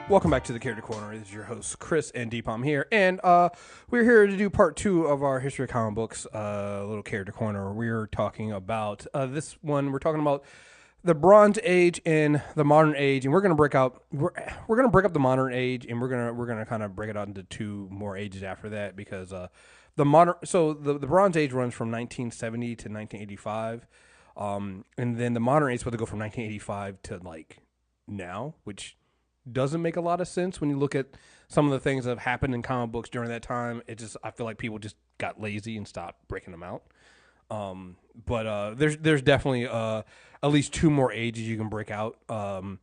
Welcome back to the Character Corner. This is your host, Kriss and Dpalm here, and we're here to do part 2 of our History of Comic Books, little Character Corner. We're talking about this one. We're talking about the Bronze Age and the Modern Age, and we're gonna break up the Modern Age, and we're gonna kind of break it out into 2 more ages after that because the Bronze Age runs from 1970 to 1985, and then the Modern Age is supposed to go from 1985 to like now, which doesn't make a lot of sense when you look at some of the things that have happened in comic books during that time. I feel like people just got lazy and stopped breaking them out. But there's definitely at least 2 more ages you can break out the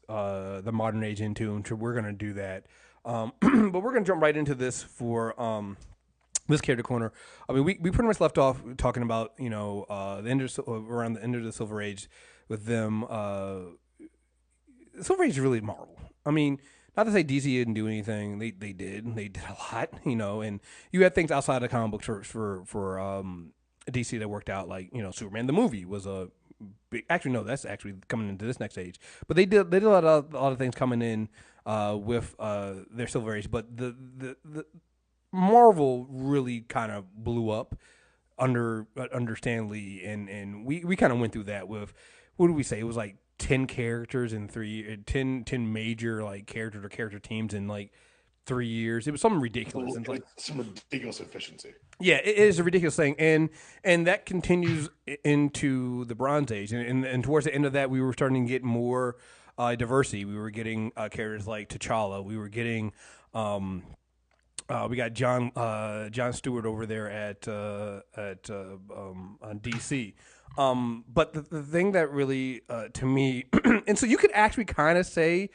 modern age into, and so we're gonna do that. But we're gonna jump right into this for this character corner. I mean, we pretty much left off talking about the end of, around the end of the Silver Age with them. Silver Age is really Marvel. I mean, not to say DC didn't do anything. They did a lot, and you had things outside of comic books for DC that worked out, like Superman the movie was a big. Actually, no, that's actually coming into this next age. But they did a lot of things coming in with their Silver Age. But the Marvel really kind of blew up under Stan Lee, and we kind of went through that with, what did we say? It was like 10 characters in 10 major like characters or character teams in like 3 years. It was something ridiculous. And like some ridiculous efficiency. Yeah, it is a ridiculous thing, and that continues into the Bronze Age, and towards the end of that, we were starting to get more diversity. We were getting characters like T'Challa. We were getting we got John Stewart over there at DC. But the thing that really, to me, and so you could actually kind of say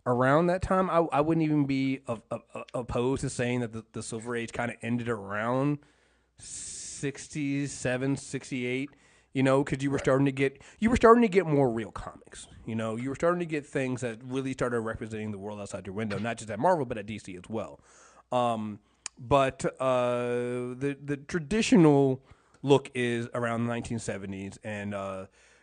around that time, I wouldn't even be opposed to saying that the Silver Age kind of ended around 67, 68, because you were starting to get more real comics. You were starting to get things that really started representing the world outside your window, not just at Marvel, but at DC as well. But the traditional look is around the 1970s, and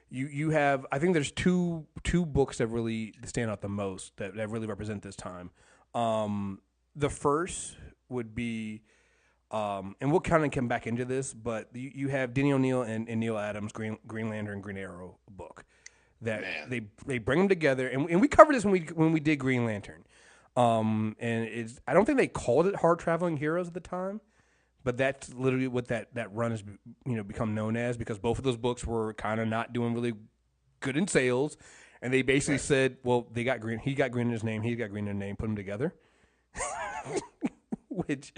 you have, I think there's two books that really stand out the most that really represent this time. The first would be, and we'll kind of come back into this, but you have Denny O'Neil and Neil Adams' Green Lantern, Green Arrow book that they bring them together, and we covered this when we did Green Lantern. And I don't think they called it Hard Traveling Heroes at the time, but that's literally what that run has become known as, because both of those books were kind of not doing really good in sales, and they basically said, well, he got green in his name, he's got green in his name, put them together. Which,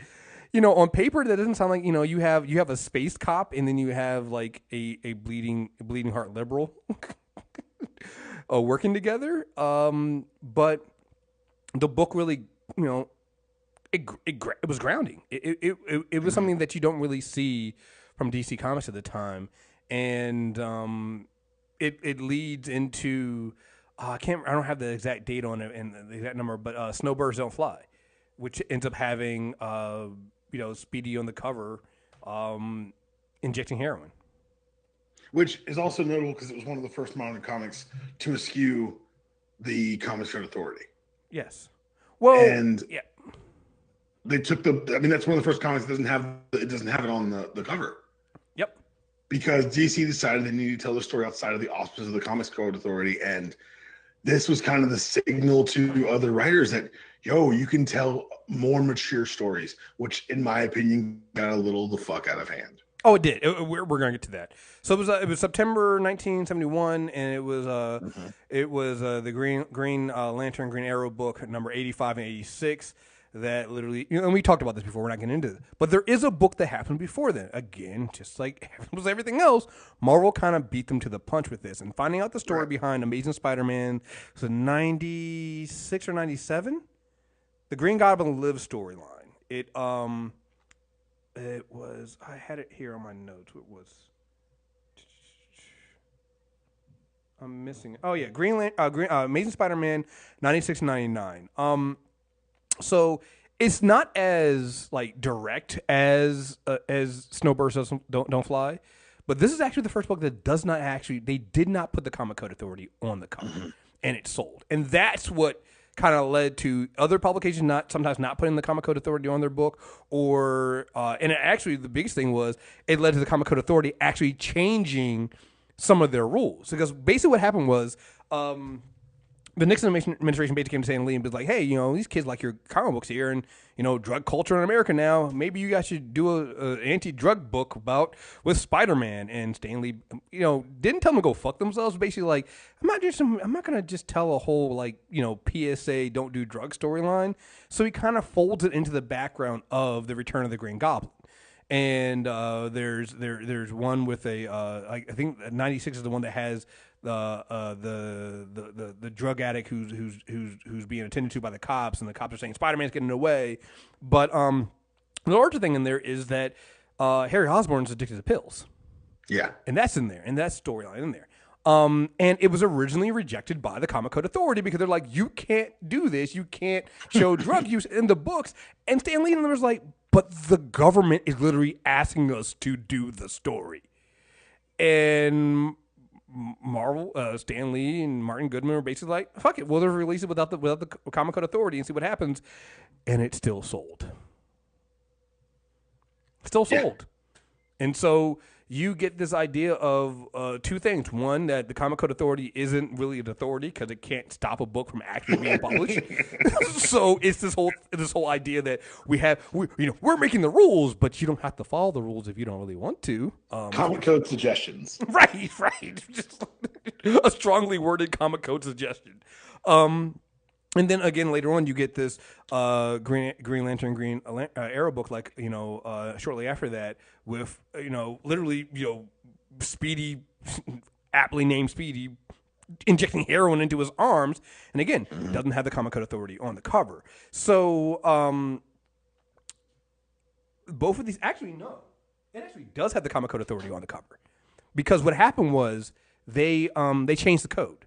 on paper that doesn't sound like, you have a space cop, and then you have like a bleeding heart liberal working together. But the book really, it was grounding. It was something that you don't really see from DC Comics at the time, and it leads into I don't have the exact date on it and the exact number, but Snowbirds Don't Fly, which ends up having Speedy on the cover injecting heroin, which is also notable because it was one of the first modern comics to eschew the Comics Code Authority. Yes. Well, and yeah. They took that's one of the first comics that doesn't have it on the cover. Yep. Because DC decided they needed to tell the story outside of the auspices of the Comics Code Authority, and this was kind of the signal to other writers that, you can tell more mature stories, which, in my opinion, got a little the fuck out of hand. Oh, it did. We're going to get to that. So it was September 1971, and it was the Green Lantern, Green Arrow book number 85 and 86 that literally, and we talked about this before. We're not getting into it, but there is a book that happened before then. Again, just like was everything else, Marvel kind of beat them to the punch with this, and finding out the story behind Amazing Spider-Man. Was it 96 or 97? The Green Goblin Lives storyline. It was, I had it here on my notes. It was, I'm missing it. Oh yeah, Amazing Spider-Man 96 and 99. So it's not as like direct as Snowbirds Don't Fly, but this is actually the first book that does not actually, they did not put the Comic Code Authority on the cover, and it sold. And that's what kind of led to other publications sometimes not putting the Comic Code Authority on their book, or and actually the biggest thing was it led to the Comic Code Authority actually changing some of their rules, because basically what happened was. The Nixon administration basically came to Stan Lee and was like, hey, these kids like your comic books here, and, drug culture in America now. Maybe you guys should do an anti-drug book with Spider-Man. And Stan Lee, didn't tell them to go fuck themselves. Basically like, I'm not going to just tell a whole, PSA don't do drug storyline. So he kind of folds it into the background of the Return of the Green Goblin. And there's one with I think 96 is the one that has the drug addict who's being attended to by the cops, and the cops are saying Spider-Man's getting away. But the larger thing in there is that Harry Osborn's addicted to pills. Yeah, and that's in there, and that's storyline in there. And it was originally rejected by the Comic Code Authority because they're like, you can't do this, you can't show drug use in the books. And Stan Lee was like, but the government is literally asking us to do the story. And Marvel, Stan Lee and Martin Goodman were basically like, fuck it, we'll just release it without the Comic Code Authority and see what happens. And it still sold. Still sold. And so you get this idea of two things. One, that the Comic Code Authority isn't really an authority because it can't stop a book from actually being published. So it's this whole idea that we're making the rules, but you don't have to follow the rules if you don't really want to. Comic Code suggestions. Right. Just a strongly worded Comic Code suggestion. And then again later on, you get this Green Lantern, Green Arrow book, shortly after that, with literally Speedy, aptly named Speedy, injecting heroin into his arms, and again doesn't have the Comic Code Authority on the cover. So both of these it actually does have the Comic Code Authority on the cover, because what happened was they changed the code.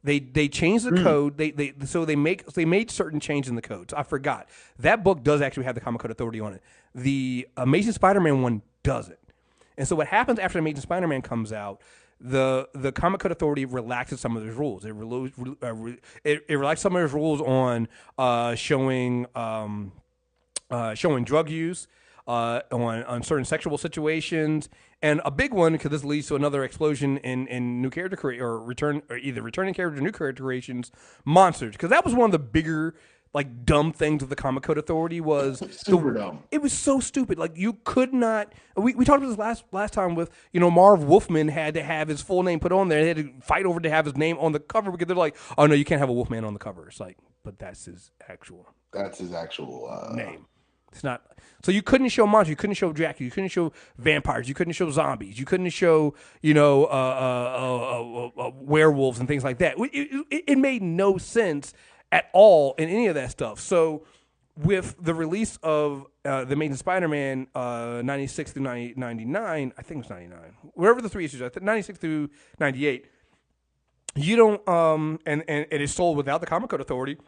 They changed the code. They made certain changes in the codes. I forgot that book does actually have the Comic Code Authority on it. The Amazing Spider-Man one doesn't. And so what happens after Amazing Spider-Man comes out, the Comic Code Authority relaxes some of those rules. It relaxed some of those rules on showing drug use, on certain sexual situations. And a big one, because this leads to another explosion in new character either returning character or new character creations, monsters. Because that was one of the bigger, dumb things of the Comic Code Authority was super dumb. It was so stupid. You could not. We talked about this last time with Marv Wolfman had to have his full name put on there. They had to fight over to have his name on the cover because they're like, oh no, you can't have a Wolfman on the cover. It's like, but that's his actual. That's his actual name. It's not. So you couldn't show monsters, you couldn't show Dracula, you couldn't show vampires, you couldn't show zombies, you couldn't show werewolves and things like that. It made no sense at all in any of that stuff. So with the release of the Amazing Spider-Man 96 through 99, I think it was 99, wherever the three issues are, 96 through 98, you don't and it is sold without the Comic Code Authority.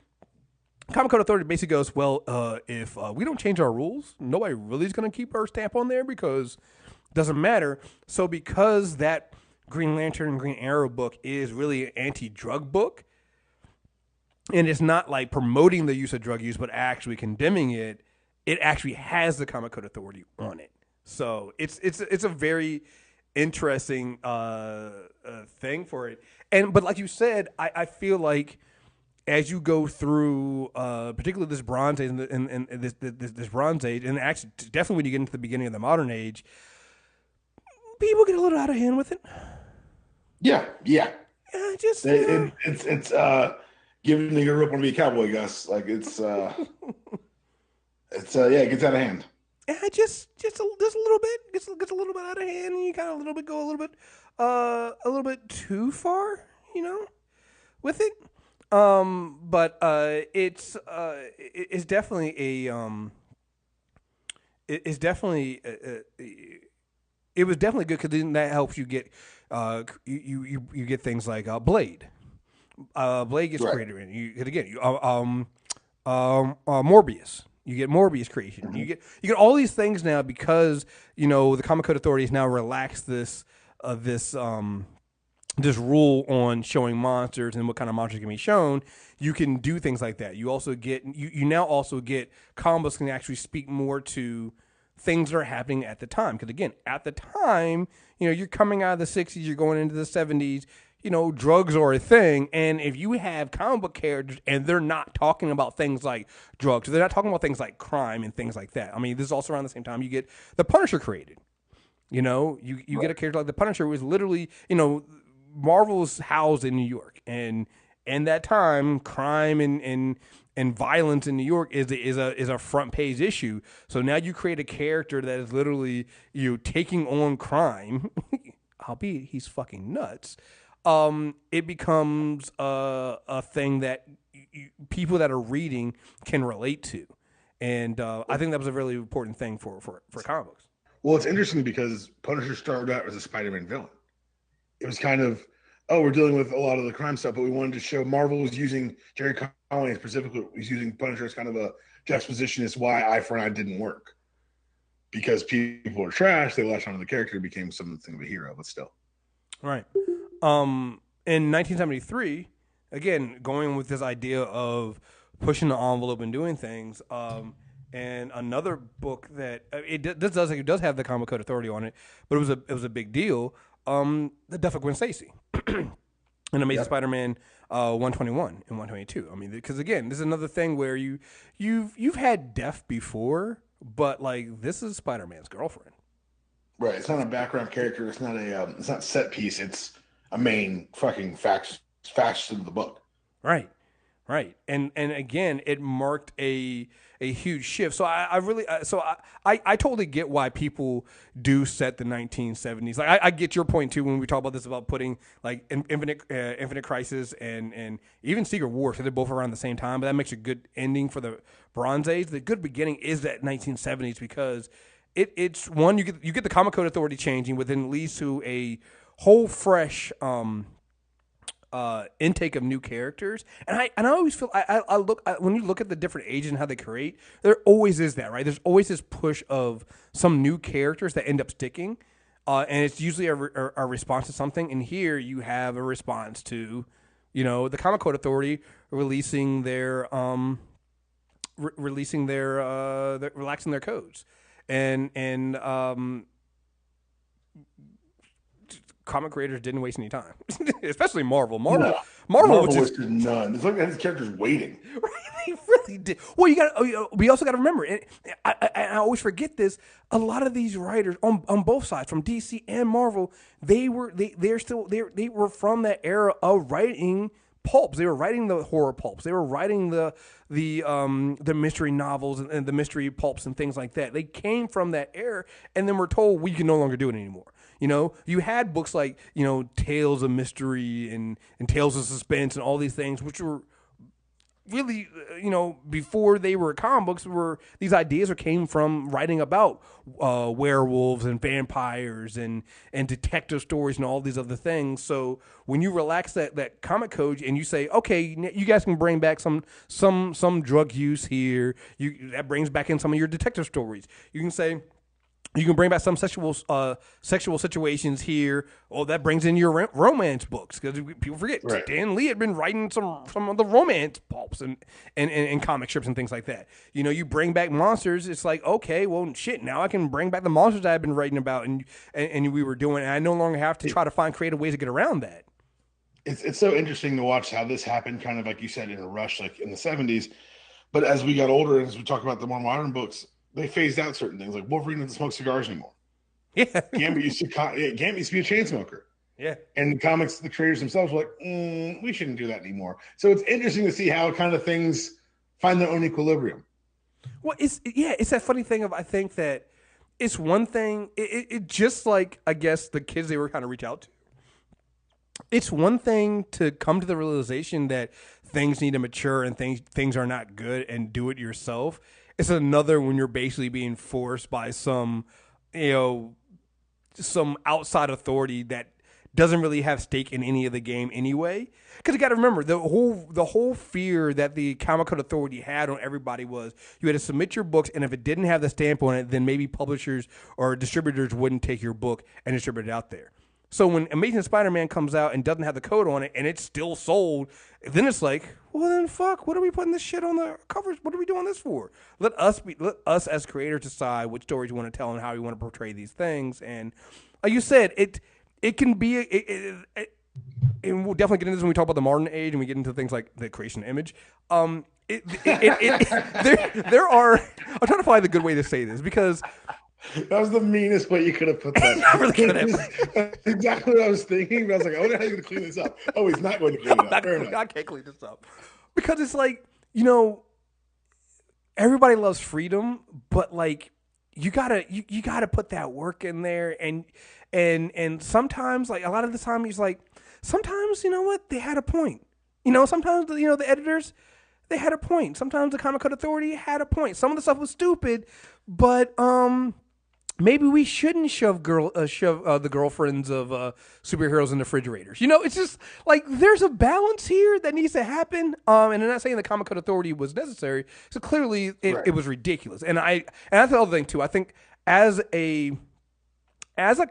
Comic Code Authority basically goes, well, if we don't change our rules, nobody really is going to keep our stamp on there because it doesn't matter. So because that Green Lantern and Green Arrow book is really an anti-drug book, and it's not promoting the use of drug use, but actually condemning it, it actually has the Comic Code Authority on it. So it's a very interesting thing for it. But like you said, I feel like as you go through, particularly this Bronze Age and this Bronze Age, and actually definitely when you get into the beginning of the Modern Age, people get a little out of hand with it. Yeah. It's giving the Europe want to be a cowboy, Gus. It gets out of hand. Yeah, just a little bit gets a little bit out of hand, and you kind of go a little bit too far, with it. But it's definitely it was definitely good because then that helps you get you get things like Blade. Blade gets created in Morbius. You get Morbius creation. Mm-hmm. You get all these things now because the Comic Code Authority has now relaxed this this rule on showing monsters and what kind of monsters can be shown, you can do things like that. You also get you now also get combos can actually speak more to things that are happening at the time. Because again, at the time, you're coming out of the 60s, you're going into the 70s, drugs are a thing. And if you have comic book characters and they're not talking about things like drugs, they're not talking about things like crime and things like that. I mean, this is also around the same time you get the Punisher created. You get a character like the Punisher who is literally, Marvel's housed in New York, and that time, crime and violence in New York is a front page issue. So now you create a character that is literally taking on crime, albeit he's fucking nuts. It becomes a thing that people that are reading can relate to, and I think that was a really important thing for comic books. Well, it's interesting because Punisher started out as a Spider-Man villain. It was kind of, we're dealing with a lot of the crime stuff, but we wanted to show Marvel was using Jerry Conway specifically was using Punisher as kind of a juxtaposition as why Eye for an Eye didn't work. Because people are trash, they latched onto the character, became something of a hero, but still. Right. In 1973, again, going with this idea of pushing the envelope and doing things, and another book that it does have the Comic Code Authority on it, but it was a big deal. The death of Gwen Stacy in Amazing Spider-Man 121 and 122. I mean, because again, this is another thing where you've had death before, but like this is Spider-Man's girlfriend. Right. It's not a background character. It's not set piece. It's a main fucking faction of the book. Right. Right. And again, it marked a huge shift. So I totally get why people do set the 1970s. Like I get your point too when we talk about this about putting like Infinite Crisis and even Secret War, so they're both around the same time, but that makes a good ending for the Bronze Age. The good beginning is that 1970s because it's one, you get the Comic Code Authority changing, but then it leads to a whole fresh intake of new characters, and I always feel I look when you look at the different ages and how they create, there always is that, right? There's always this push of some new characters that end up sticking, and it's usually a response to something. And here you have a response to, the Comic Code Authority releasing their relaxing their codes, and comic creators didn't waste any time, especially Marvel. Marvel wasted none. It's like his characters waiting. Right, they really did. Well, we also got to remember, and I always forget this. A lot of these writers on both sides, from DC and Marvel, they were from that era of writing pulps. They were writing the horror pulps. They were writing the mystery novels and the mystery pulps and things like that. They came from that era, and then we're told we can no longer do it anymore. You had books like, Tales of Mystery and Tales of Suspense and all these things, which were really, before they were comic books, these ideas came from writing about werewolves and vampires and detective stories and all these other things. So when you relax that comic code and you say, okay, you guys can bring back some drug use here, that brings back in some of your detective stories. You can say, you can bring back some sexual situations here. Oh, that brings in your romance books, because people forget Stan Lee had been writing some of the romance pulps and comic strips and things like that. You bring back monsters. It's like, okay, well, shit. Now I can bring back the monsters I've been writing about and we were doing. And I no longer have to try to find creative ways to get around that. It's so interesting to watch how this happened, kind of like you said, in a rush, like in the 70s. But as we got older and as we talk about the more modern books, they phased out certain things, like Wolverine doesn't smoke cigars anymore. Yeah, Gambit used to be a chain smoker. Yeah, and the comics, the creators themselves were like, we shouldn't do that anymore. So it's interesting to see how kind of things find their own equilibrium. Well, it's that funny thing of, I think that it's one thing. It just like, I guess, the kids they were kind of reach out to. It's one thing to come to the realization that things need to mature and things are not good and do it yourself. It's another when you're basically being forced by some outside authority that doesn't really have stake in any of the game anyway. Because you got to remember, the whole fear that the Comic Code Authority had on everybody was you had to submit your books, and if it didn't have the stamp on it, then maybe publishers or distributors wouldn't take your book and distribute it out there. So when Amazing Spider-Man comes out and doesn't have the code on it and it's still sold, then it's like, well then fuck, what are we putting this shit on the covers? What are we doing this for? Let us as creators decide which stories we want to tell and how we want to portray these things. And like you said, it can be and we'll definitely get into this when we talk about the modern age and we get into things like the creation of image. There are. I'm trying to find the good way to say this because that was the meanest way you could have put that. Really could have. That's exactly what I was thinking. But I was like, I wonder how you're going to clean this up. Oh, he's not going to clean it up. Fair enough. I can't clean this up because it's like, everybody loves freedom, but like you gotta put that work in there, and sometimes like a lot of the time he's like, sometimes you know what, they had a point. Sometimes the editors, they had a point. Sometimes the Comic Code Authority had a point. Some of the stuff was stupid, but maybe we shouldn't shove the girlfriends of superheroes in the refrigerators. It's just like there's a balance here that needs to happen. And I'm not saying the Comic Code Authority was necessary. So clearly it was ridiculous. And that's the other thing too. I think as a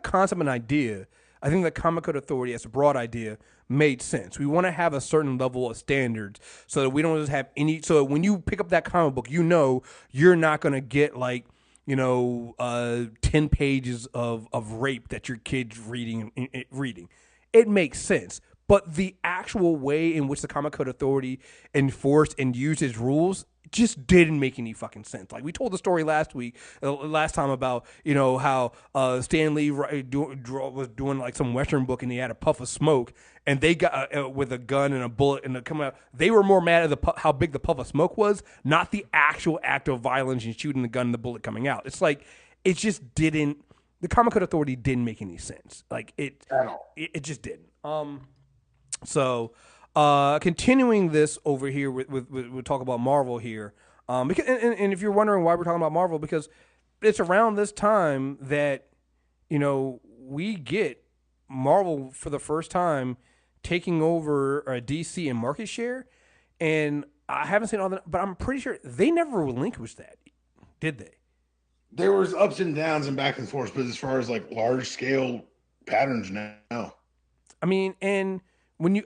concept and idea, I think the Comic Code Authority as a broad idea made sense. We want to have a certain level of standards so that we don't just have any. So when you pick up that comic book, you're not going to get like 10 pages of rape that your kid's reading. It makes sense. But the actual way in which the Comic Code Authority enforced and used its rules just didn't make any fucking sense. Like we told the story last time about how Stan Lee was doing like some Western book and he had a puff of smoke and they got with a gun and a bullet and coming out. They were more mad at how big the puff of smoke was, not the actual act of violence and shooting the gun and the bullet coming out. It's like it just didn't. The Comic Code Authority didn't make any sense. Like it just didn't. So. Continuing this over here we'll talk about Marvel here. Because and if you're wondering why we're talking about Marvel, because it's around this time that we get Marvel for the first time taking over DC in market share, and I haven't seen all that, but I'm pretty sure they never relinquished that, did they? There was ups and downs and back and forth, but as far as like large scale patterns now, I mean, and when you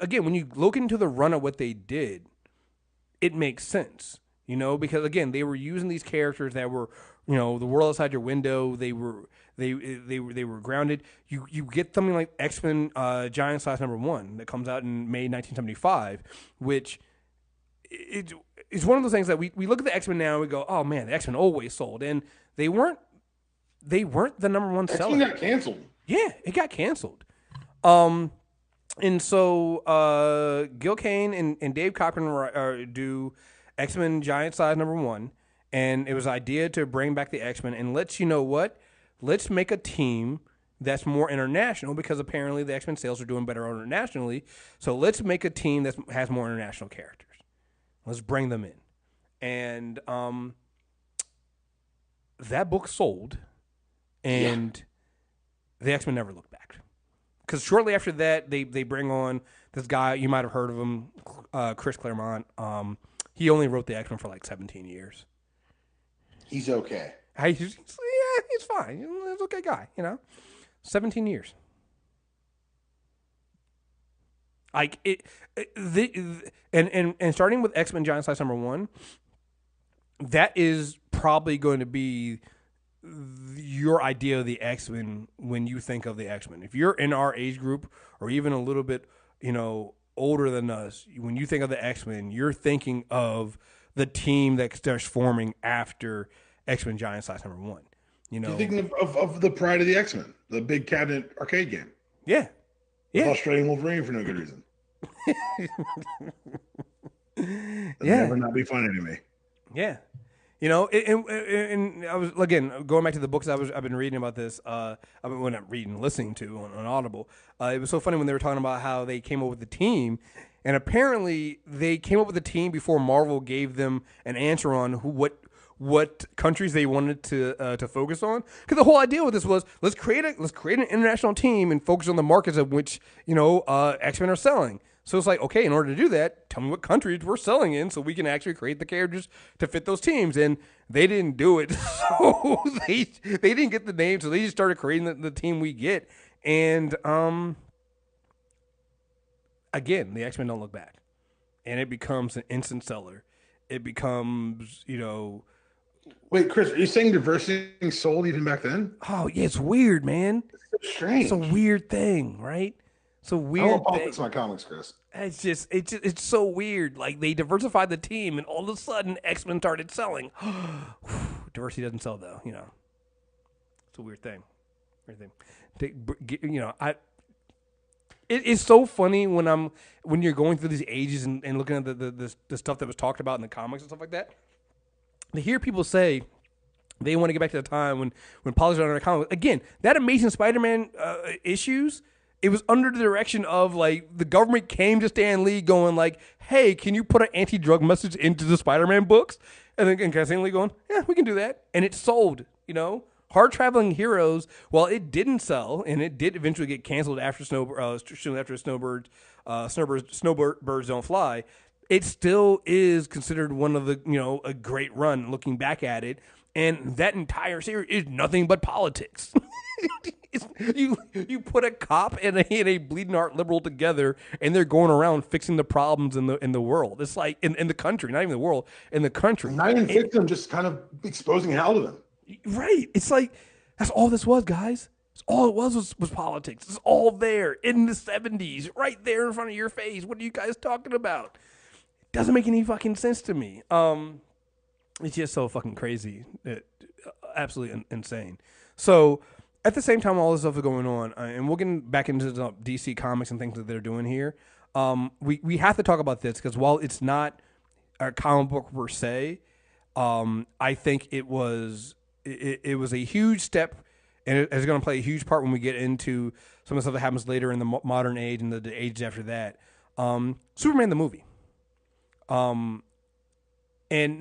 look into the run of what they did, it makes sense, because again, they were using these characters that were, the world outside your window. They were grounded. You get something like X-Men Giant Size #1 that comes out in May 1975, which it's one of those things that we look at the X-Men now and we go, oh man, the X-Men always sold, and they weren't the #1 seller. X-Men got canceled. Yeah, it got canceled. And so Gil Kane and Dave Cockrum do X-Men Giant Size #1, and it was an idea to bring back the X-Men and let's make a team that's more international, because apparently the X-Men sales are doing better internationally. So let's make a team that has more international characters. Let's bring them in. And that book sold, and the X-Men never looked back. Because shortly after that, they bring on this guy, you might have heard of him, Chris Claremont. He only wrote the X-Men for like 17 years. He's okay. He's fine. He's an okay guy, 17 years. Like and starting with X-Men Giant Size #1, that is probably going to be your idea of the X-Men when you think of the X-Men. If you're in our age group or even a little bit, older than us, when you think of the X-Men, you're thinking of the team that starts forming after X-Men Giant Size #1. You're thinking of the Pride of the X-Men, the big cabinet arcade game. Yeah. Yeah. Frustrating Wolverine for no good reason. Never not be funny to me. Yeah. And I was, again, going back to the books I've been reading about this. I've been not reading, listening to on Audible. It was so funny when they were talking about how they came up with the team, and apparently they came up with the team before Marvel gave them an answer on what countries they wanted to focus on. Because the whole idea with this was let's create an international team and focus on the markets of which X-Men are selling. So it's like, okay, in order to do that, tell me what countries we're selling in so we can actually create the characters to fit those teams. And they didn't do it. So they didn't get the name. So they just started creating the team we get. And again, the X-Men don't look back, and it becomes an instant seller. It becomes, Wait, Chris, are you saying diversity sold even back then? oh yeah, it's weird, man. It's so It's a strange. weird thing, right? It's a I don't want weird politics thing. in my comics, Chris. It's so weird. Like they diversified the team, and all of a sudden X-Men started selling. Diversity doesn't sell though. It's a weird thing. Weird thing. I. It's so funny when you're going through these ages and looking at the stuff that was talked about in the comics and stuff like that. To hear people say they want to get back to the time when politics were under comics. Again, that Amazing Spider-Man issues, it was under the direction of like the government came to Stan Lee going like, hey, can you put an anti-drug message into the Spider-Man books? And then Stan Lee going, yeah, we can do that. And it sold. Hard Traveling Heroes, while it didn't sell, and it did eventually get canceled after Snowbirds Don't Fly, it still is considered one of the, a great run looking back at it. And that entire series is nothing but politics. You put a cop and a bleeding heart liberal together, and they're going around fixing the problems in the world. It's like in the country, not even the world, in the country. Not even fixing them, just kind of exposing hell to them. Right. It's like that's all this was, guys. It's all it was politics. It's all there in the 70s, right there in front of your face. What are you guys talking about? It doesn't make any fucking sense to me. It's just so fucking crazy. Absolutely insane. So at the same time all this stuff is going on, and we'll get back into the DC comics and things that they're doing here. We have to talk about this because while it's not a comic book per se, I think it was a huge step, and it's going to play a huge part when we get into some of the stuff that happens later in the modern age and the age after that. Superman the movie, and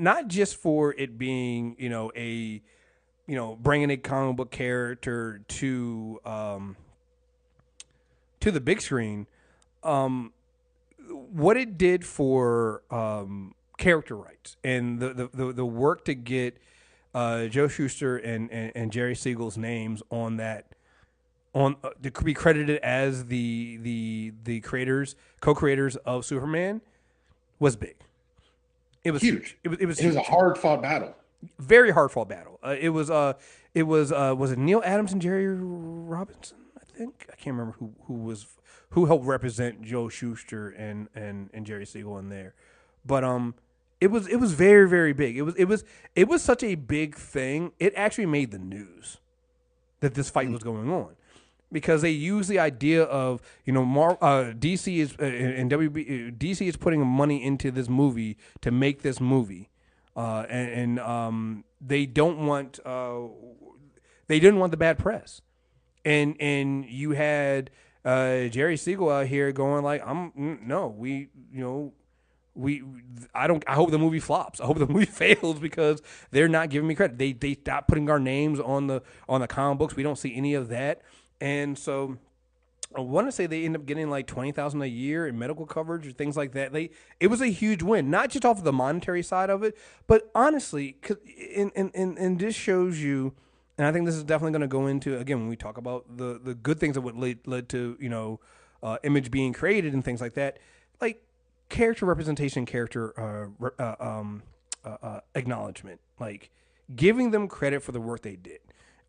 not just for it being bringing a comic book character to the big screen, what it did for character rights and the work to get Joe Shuster and Jerry Siegel's names on that to be credited as the co-creators of Superman was big. It was huge. It was a hard fought battle. Very hard fought battle. It was it Neil Adams and Jerry Robinson? I think I can't remember who helped represent Joe Shuster and Jerry Siegel in there, but it was very, very big. It was such a big thing. It actually made the news that this fight was going on because they use the idea of DC is and WB DC is putting money into this movie to make this movie, and they don't want they didn't want the bad press, and you had Jerry Siegel out here going like, I hope the movie flops. I hope the movie fails because they're not giving me credit. They stopped putting our names on the comic books. We don't see any of that. And so I want to say they end up getting like $20,000 a year in medical coverage or things like that. It was a huge win, not just off of the monetary side of it, but honestly, and this shows you, and I think this is definitely going to go into, again, when we talk about the good things that would led to image being created and things like that, like character representation, character acknowledgement, like giving them credit for the work they did.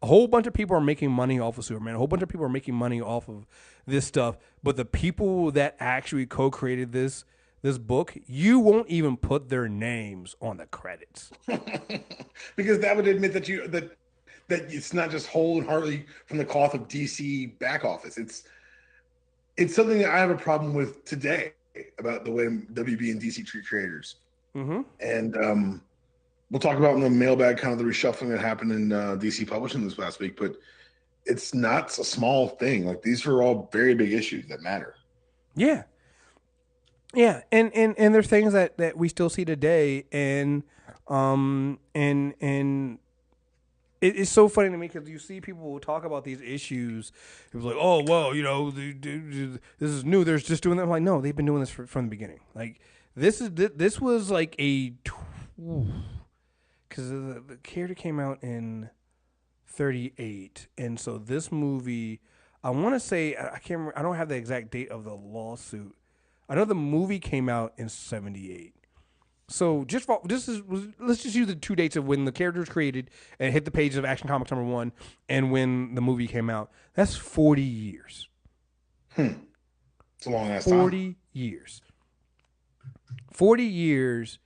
A whole bunch of people are making money off of Superman. A whole bunch of people are making money off of this stuff. But the people that actually co-created this book, you won't even put their names on the credits. Because that would admit that that it's not just wholeheartedly from the cloth of DC back office. It's something that I have a problem with today about the way WB and DC treat creators. Mm-hmm. And we'll talk about in the mailbag kind of the reshuffling that happened in DC Publishing this last week, but it's not a small thing. Like these are all very big issues that matter. Yeah. Yeah. And there's things that we still see today. And it's so funny to me because you see people talk about these issues. It was like, oh, well, this is new. They're just doing that. I'm like, no, they've been doing this from the beginning. Like this was like because the character came out in 1938, and so this movie, I want to say I can't remember, I don't have the exact date of the lawsuit. I know the movie came out in 78. So let's just use the 2 dates of when the character was created and hit the pages of Action Comics #1 and when the movie came out. That's 40 years. It's a long ass time. 40 years. 40 years,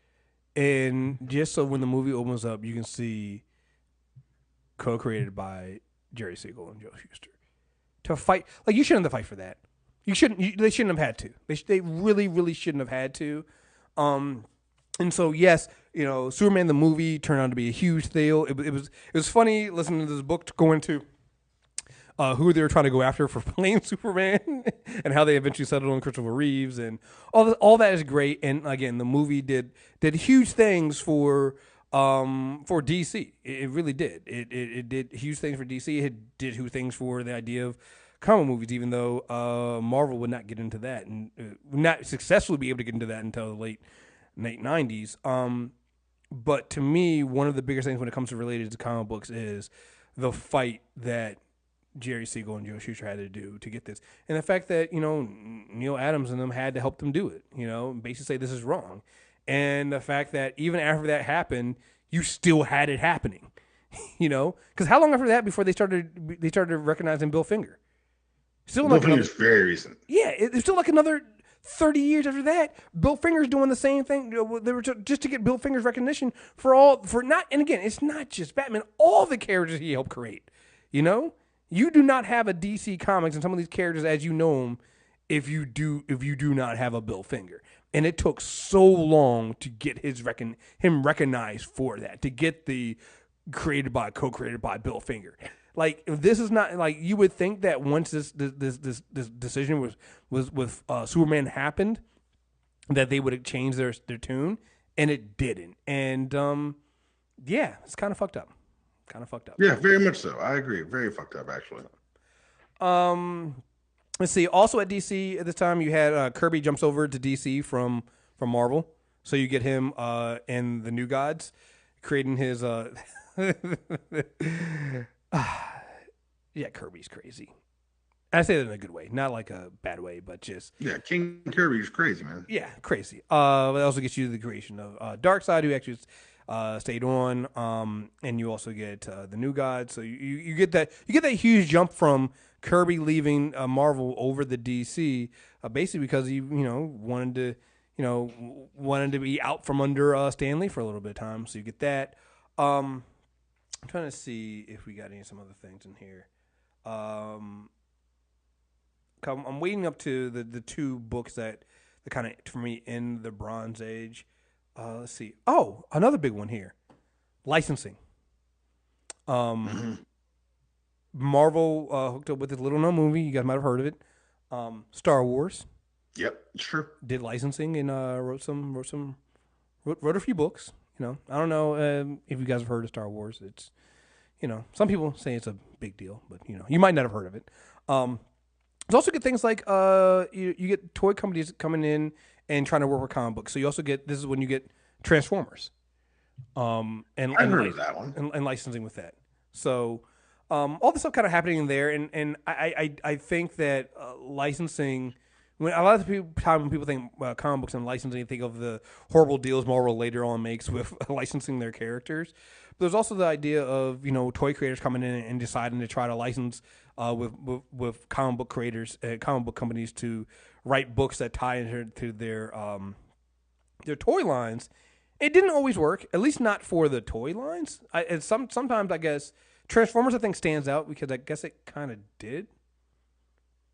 and just so when the movie opens up, you can see co-created by Jerry Siegel and Joe Shuster. To fight, like, you shouldn't have to fight for that. They shouldn't have had to. They really, really shouldn't have had to. And so, yes, Superman the movie turned out to be a huge deal. It was funny listening to this book go into who they were trying to go after for playing Superman and how they eventually settled on Christopher Reeves, and all that is great. And again, the movie did huge things for DC. It really did. It did huge things for DC. It did huge things for the idea of comic movies, even though Marvel would not get into that and would not successfully be able to get into that until the late 90s. But to me, one of the biggest things when it comes to related to comic books is the fight that Jerry Siegel and Joe Shuster had to do to get this, and the fact that Neil Adams and them had to help them do it. Basically say this is wrong, and the fact that even after that happened, you still had it happening. Because how long after that before they started recognizing Bill Finger? Still, Bill Finger's very recent. Yeah, it's still like another 30 years after that. Bill Finger's doing the same thing. They were just to get Bill Finger's recognition and again, it's not just Batman. All the characters he helped create. You do not have a DC Comics and some of these characters as you know them if you do not have a Bill Finger. And it took so long to get him recognized for that, to get the co-created by Bill Finger. Like, this is not like you would think that once this decision was with Superman happened, that they would have changed their tune, and it didn't. And yeah, it's kind of fucked up. Yeah, very much so. I agree. Very fucked up, actually. Let's see. Also at DC at this time, you had Kirby jumps over to DC from Marvel, so you get him and the New Gods creating his. Yeah, Kirby's crazy. I say that in a good way, not like a bad way, but just King Kirby's crazy, man. Yeah, crazy. But it also gets you the creation of Darkseid, who actually stayed on, and you also get the New Gods. So you get that huge jump from Kirby leaving Marvel over the DC, basically because he wanted to be out from under Stan Lee for a little bit of time. So you get that. I'm trying to see if we got some other things in here. I'm waiting up to the 2 books that kind of, for me, in the Bronze Age. Let's see. Oh, another big one here. Licensing. Marvel hooked up with this little known movie. You guys might have heard of it. Star Wars. Yep, sure. Did licensing and wrote a few books. I don't know if you guys have heard of Star Wars. It's, some people say it's a big deal, but you might not have heard of it. There's also get things like you get toy companies coming in and trying to work with comic books. So you also this is when you get Transformers. And I've heard of that one. And licensing with that. So all this stuff kind of happening in there, and I think that licensing. When a lot of time when people think comic books and licensing, they think of the horrible deals Marvel later on makes with licensing their characters. But there's also the idea of toy creators coming in and deciding to try to license with comic book creators, comic book companies to write books that tie into their toy lines. It didn't always work, at least not for the toy lines. Sometimes I guess Transformers I think stands out because I guess it kind of did.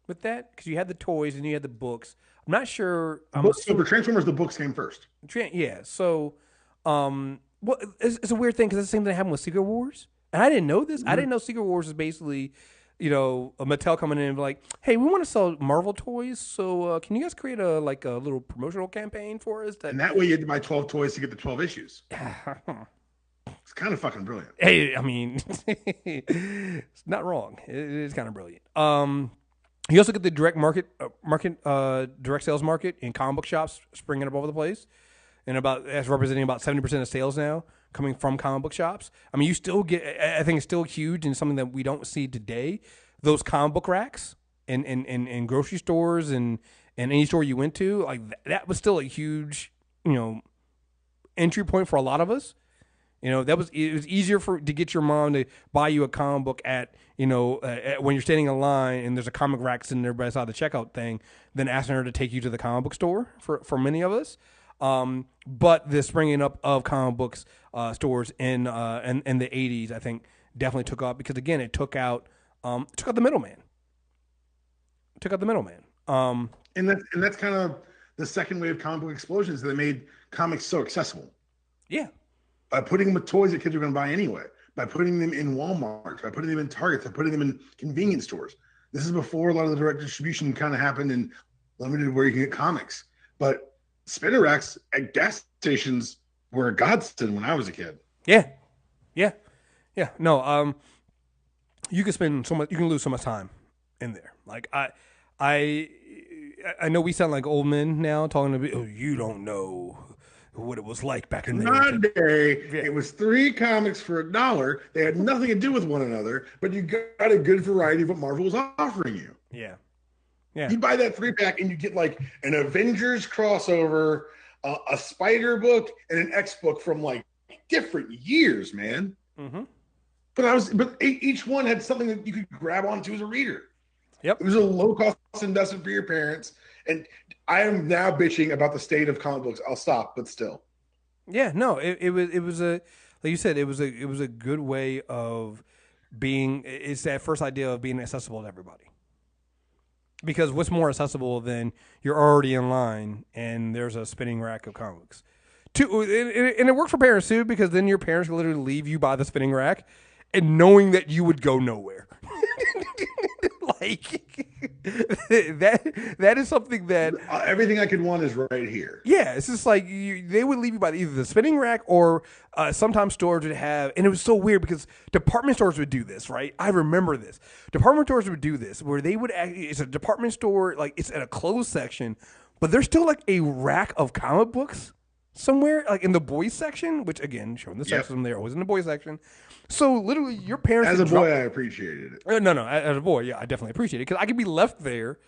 With that, because you had the toys and you had the books. I'm not sure. So for Transformers, the books came first. Yeah. So, it's a weird thing because it's the same thing that happened with Secret Wars, and I didn't know this. Mm-hmm. I didn't know Secret Wars is basically, a Mattel coming in and be like, "Hey, we want to sell Marvel toys, so can you guys create a little promotional campaign for us?" And that way, you had to buy 12 toys to get the 12 issues. It's kind of fucking brilliant. Hey, I mean, it's not wrong. It is kind of brilliant. You also get the direct direct sales market in comic book shops springing up all over the place, and that's representing about 70% of sales now coming from comic book shops. I mean, you still get. I think it's still huge and something that we don't see today. those comic book racks in grocery stores and any store you went to, like that was still a huge, entry point for a lot of us. It was easier to get your mom to buy you a comic book at when you're standing in line and there's a comic rack sitting there beside the checkout thing than asking her to take you to the comic book store for many of us. But the springing up of comic books stores in the 80s, I think, definitely took off because again, it took out the middleman. And that's kind of the second wave of comic book explosions that made comics so accessible. Yeah. By putting them with toys that kids are going to buy anyway, by putting them in Walmart, by putting them in Targets, by putting them in convenience stores. This is before a lot of the direct distribution kind of happened and limited where you can get comics. But spinner racks at gas stations were a godsend when I was a kid. Yeah. No, you can lose so much time in there. Like I know we sound like old men now talking about, oh, you don't know what it was like back in the day. Yeah. It was 3 comics for $1. They had nothing to do with one another, but you got a good variety of what Marvel was offering you. Yeah. You buy that 3-pack and you get like an Avengers crossover, a Spider book, and an X book from like different years, man. Mm-hmm. But each one had something that you could grab onto as a reader. Yep. It was a low-cost investment for your parents. And I am now bitching about the state of comic books. I'll stop, but still. Yeah, no, it was a, like you said, it was a good way of being. It's that first idea of being accessible to everybody. Because what's more accessible than you're already in line and there's a spinning rack of comics. And it worked for parents too, because then your parents will literally leave you by the spinning rack, and knowing that you would go nowhere. Like that is something that everything I could want is right here. Yeah, it's just like they would leave you by either the spinning rack or sometimes stores would have, and it was so weird because department stores would do this, right? I remember this. Department stores would do this where they would actually, it's a department store, like it's at a closed section, but there's still like a rack of comic books somewhere, like in the boys section, which again, showing the sexism, they're always in the boys section. So literally, your parents. As a boy, I appreciated it. No, as a boy, yeah, I definitely appreciate it because I could be left there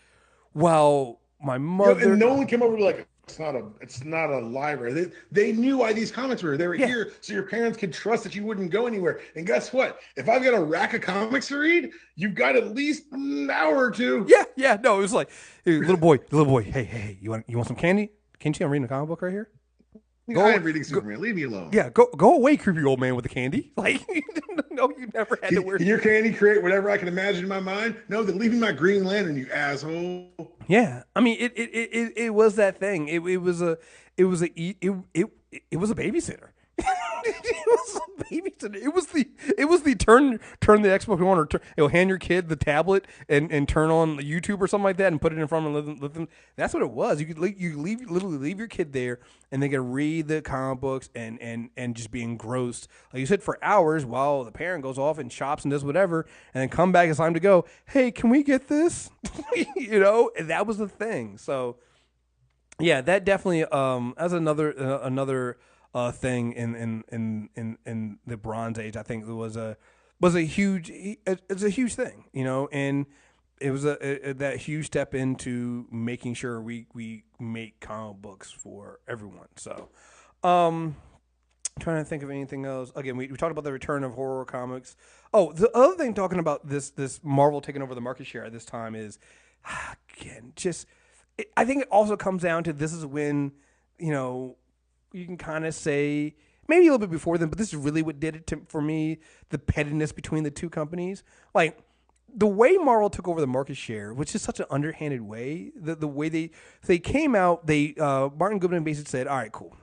while my mother. And no one came over to be like, it's not a library. They knew why these comics were. They were here, so your parents could trust that you wouldn't go anywhere. And guess what? If I've got a rack of comics to read, you've got at least an hour or two. Yeah. No, it was like, hey, little boy. Hey, you want some candy? Can't you see I'm reading a comic book right here? I'm reading Superman. Leave me alone. Yeah, go away, creepy old man with the candy. Like, no, you never had to wear. Can your candy create whatever I can imagine in my mind? No, they're leaving my Green Lantern, you asshole. Yeah, I mean, it was that thing. It was a babysitter. It was a babysitter. It was the turn the Xbox on or hand your kid the tablet and turn on YouTube or something like that and put it in front of them. That's what it was. You could literally leave your kid there and they could read the comic books and just be engrossed, like you said, for hours while the parent goes off and shops and does whatever and then come back. It's time to go. Hey, can we get this? And that was the thing. So yeah, that definitely as another thing in the Bronze Age, I think it was a huge thing, and it was that huge step into making sure we make comic books for everyone. So, trying to think of anything else. Again, we talked about the return of horror comics. Oh, the other thing talking about this Marvel taking over the market share at this time is, again, I think it also comes down to this is when, you can kind of say maybe a little bit before then, but this is really what did it for me, the pettiness between the two companies. Like the way Marvel took over the market share, which is such an underhanded way, the way they came out, Martin Goodman basically said, all right, cool.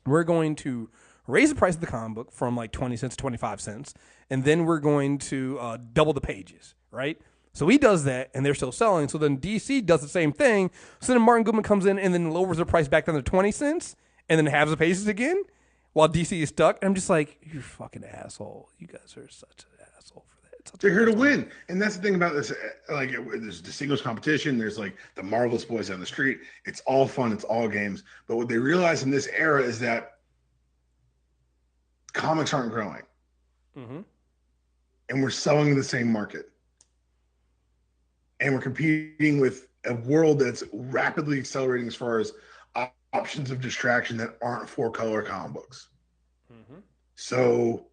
We're going to raise the price of the comic book from like 20 cents to 25 cents, and then we're going to double the pages, right? So he does that, and they're still selling. So then DC does the same thing. So then Martin Goodman comes in and then lowers the price back down to 20 cents, and then halves the pages again, while DC is stuck. And I'm just like, you're fucking asshole. You guys are such an asshole for that. They're here to win. And that's the thing about this. Like, there's distinguished competition. There's like the marvelous boys down the street. It's all fun. It's all games. But what they realize in this era is that comics aren't growing. Mm-hmm. And we're selling to the same market. and we're competing with a world that's rapidly accelerating as far as options of distraction that aren't 4-color comic books. Mm-hmm. So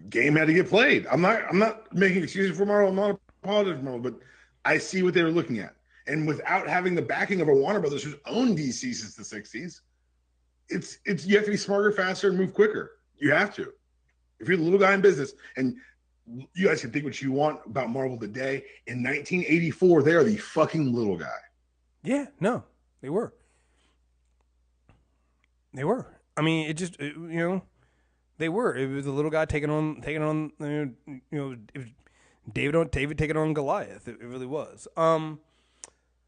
game had to get played. I'm not making excuses for Marvel. I'm not apologizing for Marvel, but I see what they were looking at. And without having the backing of a Warner Brothers who's owned DC since the 60s, it's you have to be smarter, faster, and move quicker. You have to. If you're the little guy in business, and you guys can think what you want about Marvel today, in 1984, they are the fucking little guy. Yeah, no, they were. They were. I mean, it just, you know, they were. It was a little guy taking on, you know, David taking on Goliath. It really was.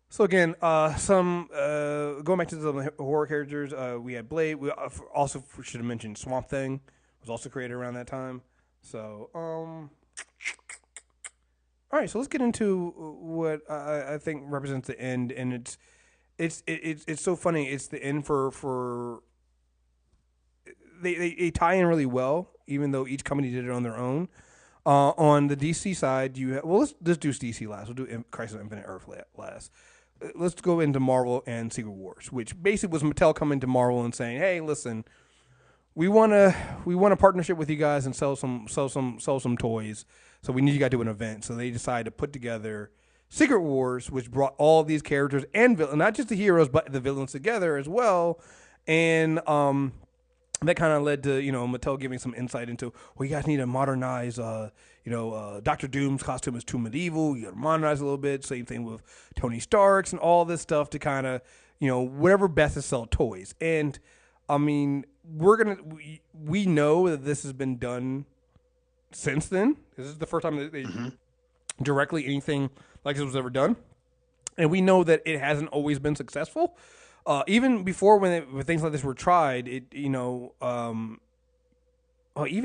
So again, going back to the horror characters, we had Blade. We also should have mentioned Swamp Thing was also created around that time. So, all right. So let's get into what I think represents the end, and it's so funny. It's the end for they tie in really well, even though each company did it on their own. On the DC side, let's do DC last. We'll do Crisis on Infinite Earth last. Let's go into Marvel and Secret Wars, which basically was Mattel coming to Marvel and saying, "Hey, listen, we want a partnership with you guys and sell some toys. So we need you guys to do an event." So they decided to put together Secret Wars, which brought all these characters and not just the heroes but the villains together as well, and that kind of led to, you know, Mattel giving some insight into, well, you guys need to modernize, Dr. Doom's costume is too medieval. You got to modernize a little bit. Same thing with Tony Stark's and all this stuff to kind of, you know, whatever best to sell toys. And, I mean, we know that this has been done since then. This is the first time that they directly anything like this was ever done. And we know that it hasn't always been successful. Even before when things like this were tried, even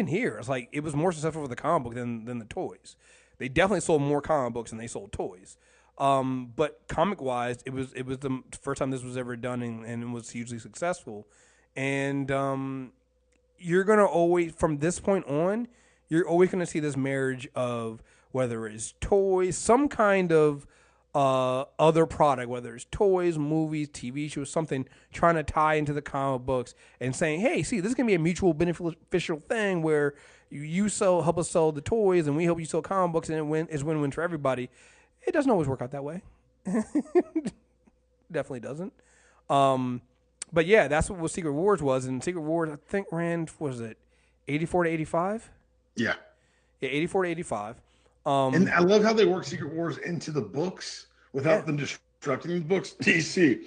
here, it's like it was more successful for the comic book than the toys. They definitely sold more comic books than they sold toys. But comic wise, it was the first time this was ever done, and it was hugely successful. And you're gonna always, from this point on, you're always gonna see this marriage of whether it's toys, some kind of other product, whether it's toys, movies, TV shows, something trying to tie into the comic books and saying, hey, see, this is going to be a mutual beneficial thing where you help us sell the toys and we help you sell comic books, and it's win-win for everybody. It doesn't always work out that way. Definitely doesn't. But yeah, that's what Secret Wars was. And Secret Wars, I think, ran, was it 84 to 85? Yeah. Yeah, 84 to 85. And I love how they work Secret Wars into the books without them destructing the books. DC,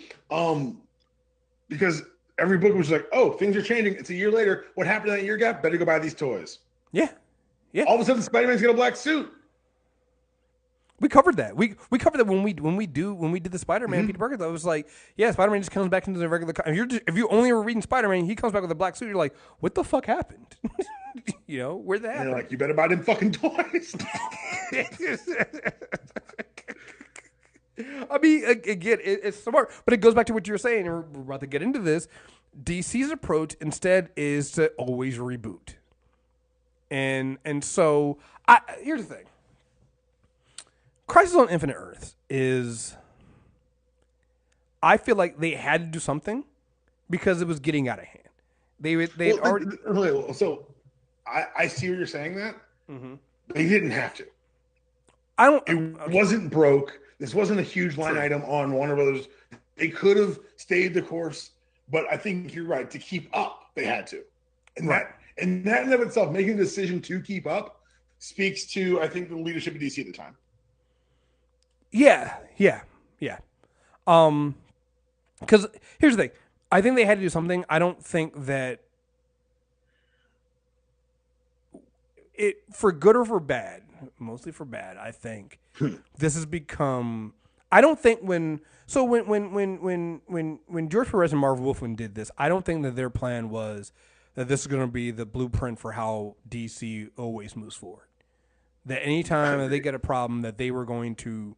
because every book was like, "Oh, things are changing. It's a year later. What happened in that year gap? Better go buy these toys." Yeah. All of a sudden, Spider-Man's got a black suit. We covered that. We covered that when we did the Spider-Man Peter Parker. I was like, yeah, Spider-Man just comes back into the regular. If you only were reading Spider-Man, he comes back with a black suit. You're like, what the fuck happened? You know, where'd that happen? You're like, you better buy them fucking toys. I mean, again, it's smart, but it goes back to what you were saying. We're about to get into this. DC's approach instead is to always reboot, and so here's the thing. Crisis on Infinite Earths is, I feel like they had to do something because it was getting out of hand. So I see what you're saying that. Mm-hmm. They didn't have to. It wasn't broke. This wasn't a huge line item on Warner Brothers. They could have stayed the course, but I think you're right. To keep up, they had to. And that in and of itself, making the decision to keep up speaks to, I think, the leadership of DC at the time. Yeah. Because here's the thing. I think they had to do something. I don't think that it, for good or for bad, mostly for bad, I think this has become. I don't think when George Perez and Marv Wolfman did this, I don't think that their plan was that this is going to be the blueprint for how DC always moves forward. That anytime that they get a problem, that they were going to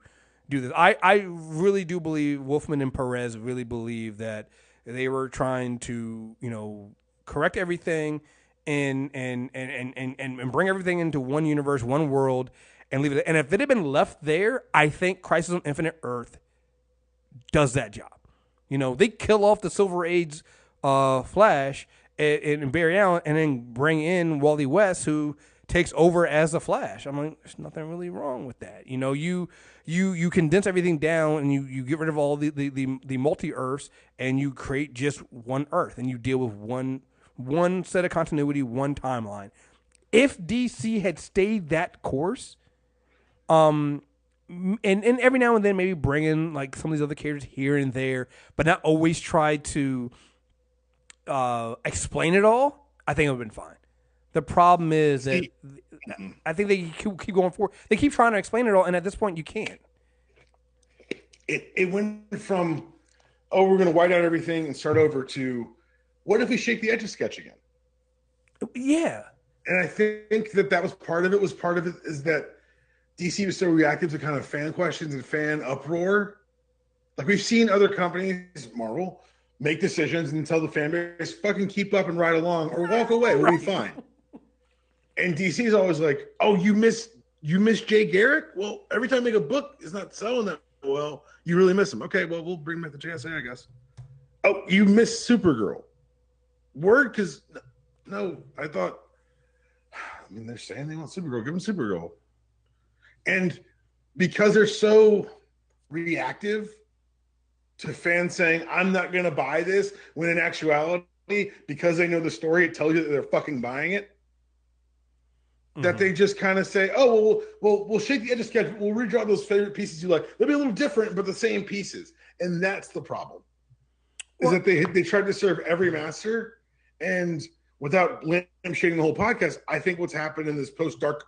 do this. I really do believe Wolfman and Perez really believe that they were trying to, you know, correct everything and bring everything into one universe, one world, and leave it. And if it had been left there, I think Crisis on Infinite Earth does that job. You know, they kill off the Silver Age Flash and Barry Allen, and then bring in Wally West, who takes over as the Flash. I'm like, there's nothing really wrong with that. You know, you condense everything down, and you get rid of all the multi-Earths, and you create just one Earth, and you deal with one set of continuity, one timeline. If DC had stayed that course, and every now and then maybe bring in like some of these other characters here and there, but not always try to explain it all, I think it would have been fine. The problem is that I think they keep going forward. They keep trying to explain it all, and at this point, you can't. It went from, oh, we're going to white out everything and start over, to, what if we shake the edges sketch again? Yeah. And I think that was part of it. Is that DC was so reactive to kind of fan questions and fan uproar. Like, we've seen other companies, Marvel, make decisions and tell the fan base, fucking keep up and ride along or walk away. We'll be fine. And DC is always like, oh, you miss Jay Garrick? Well, every time I make a book, it's not selling that well. You really miss him. Okay, well, we'll bring him back to JSA, I guess. Oh, you miss Supergirl. Word? Because, no, I thought, I mean, they're saying they want Supergirl. Give them Supergirl. And because they're so reactive to fans saying, I'm not going to buy this, when in actuality, because they know the story, it tells you that they're fucking buying it, that they just kind of say, oh, well, we'll shake the edges sketch. We'll redraw those favorite pieces you like. They'll be a little different, but the same pieces. And that's the problem. Is that they tried to serve every master, and without shading the whole podcast, I think what's happened in this post-dark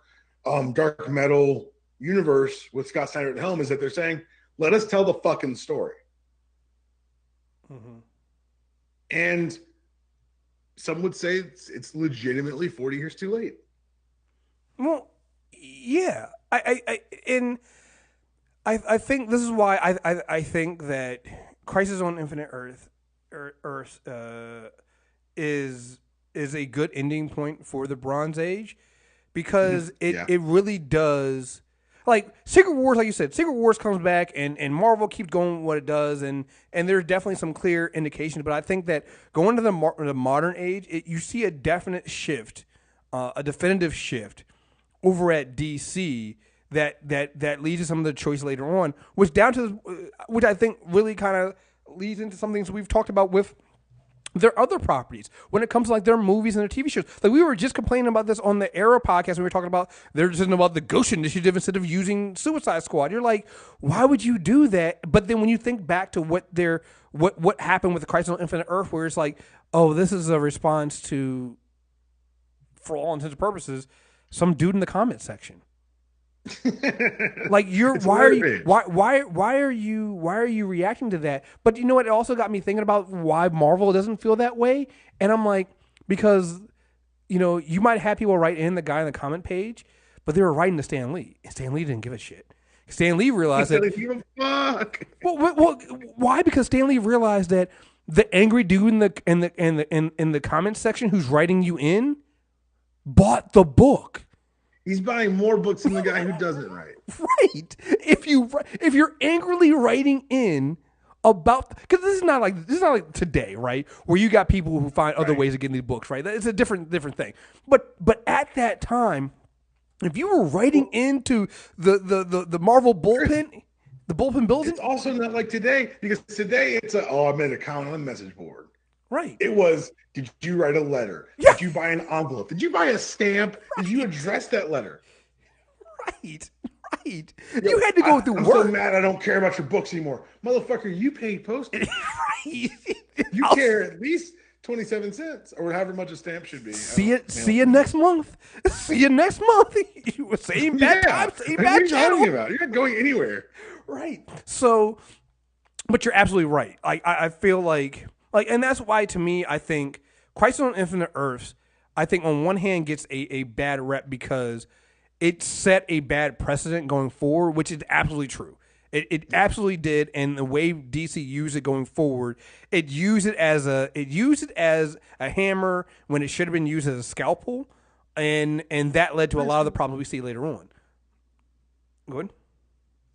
dark metal universe with Scott Snyder at the helm is that they're saying, let us tell the fucking story. Mm-hmm. And some would say it's legitimately 40 years too late. Well, yeah, I think this is why I think that Crisis on Infinite Earth is a good ending point for the Bronze Age, because it really does. Like Secret Wars, like you said, Secret Wars comes back and Marvel keeps going what it does, and there's definitely some clear indications. But I think that going to the modern age, you see a definite shift, a definitive shift over at DC that leads to some of the choice later on, which I think really kind of leads into some things we've talked about with their other properties when it comes to like their movies and their TV shows. Like we were just complaining about this on the Arrow podcast when we were talking about they're just about the Ghost Initiative instead of using Suicide Squad. You're like, why would you do that? But then when you think back to what happened with the Crisis on Infinite Earth, where it's like, oh, this is a response to, for all intents and purposes, some dude in the comment section. Like why are you reacting to that? But you know what? It also got me thinking about why Marvel doesn't feel that way. And I'm like, because you know, you might have people write in the guy on the comment page, but they were writing to Stan Lee, and Stan Lee didn't give a shit. Stan Lee realized that. Well, why? Because Stan Lee realized that the angry dude in the comment section who's writing you in bought the book. He's buying more books than the guy who doesn't write. Right. If you're angrily writing in about, because this is not like today, right? Where you got people who find other ways of getting these books, right? It's a different thing. But at that time, if you were writing into the Marvel bullpen, the bullpen building, it's also not like today, because today it's I made a comment on the message board. Right. It was, did you write a letter? Yeah. Did you buy an envelope? Did you buy a stamp? Right. Did you address that letter? Right. You had to go through work. I'm so mad I don't care about your books anymore. Motherfucker, you paid postage. Right. You care at least 27 cents or however much a stamp should be. See you next month. See you next month. Same bad time, same bad channel. What are you talking about? You're not going anywhere. Right. So, but you're absolutely right. I feel like, and that's why, to me, I think Crisis on Infinite Earths, I think on one hand gets a bad rep because it set a bad precedent going forward, which is absolutely true. It absolutely did, and the way DC used it going forward, it used it as a hammer when it should have been used as a scalpel, and that led to a lot of the problems we see later on. Go ahead.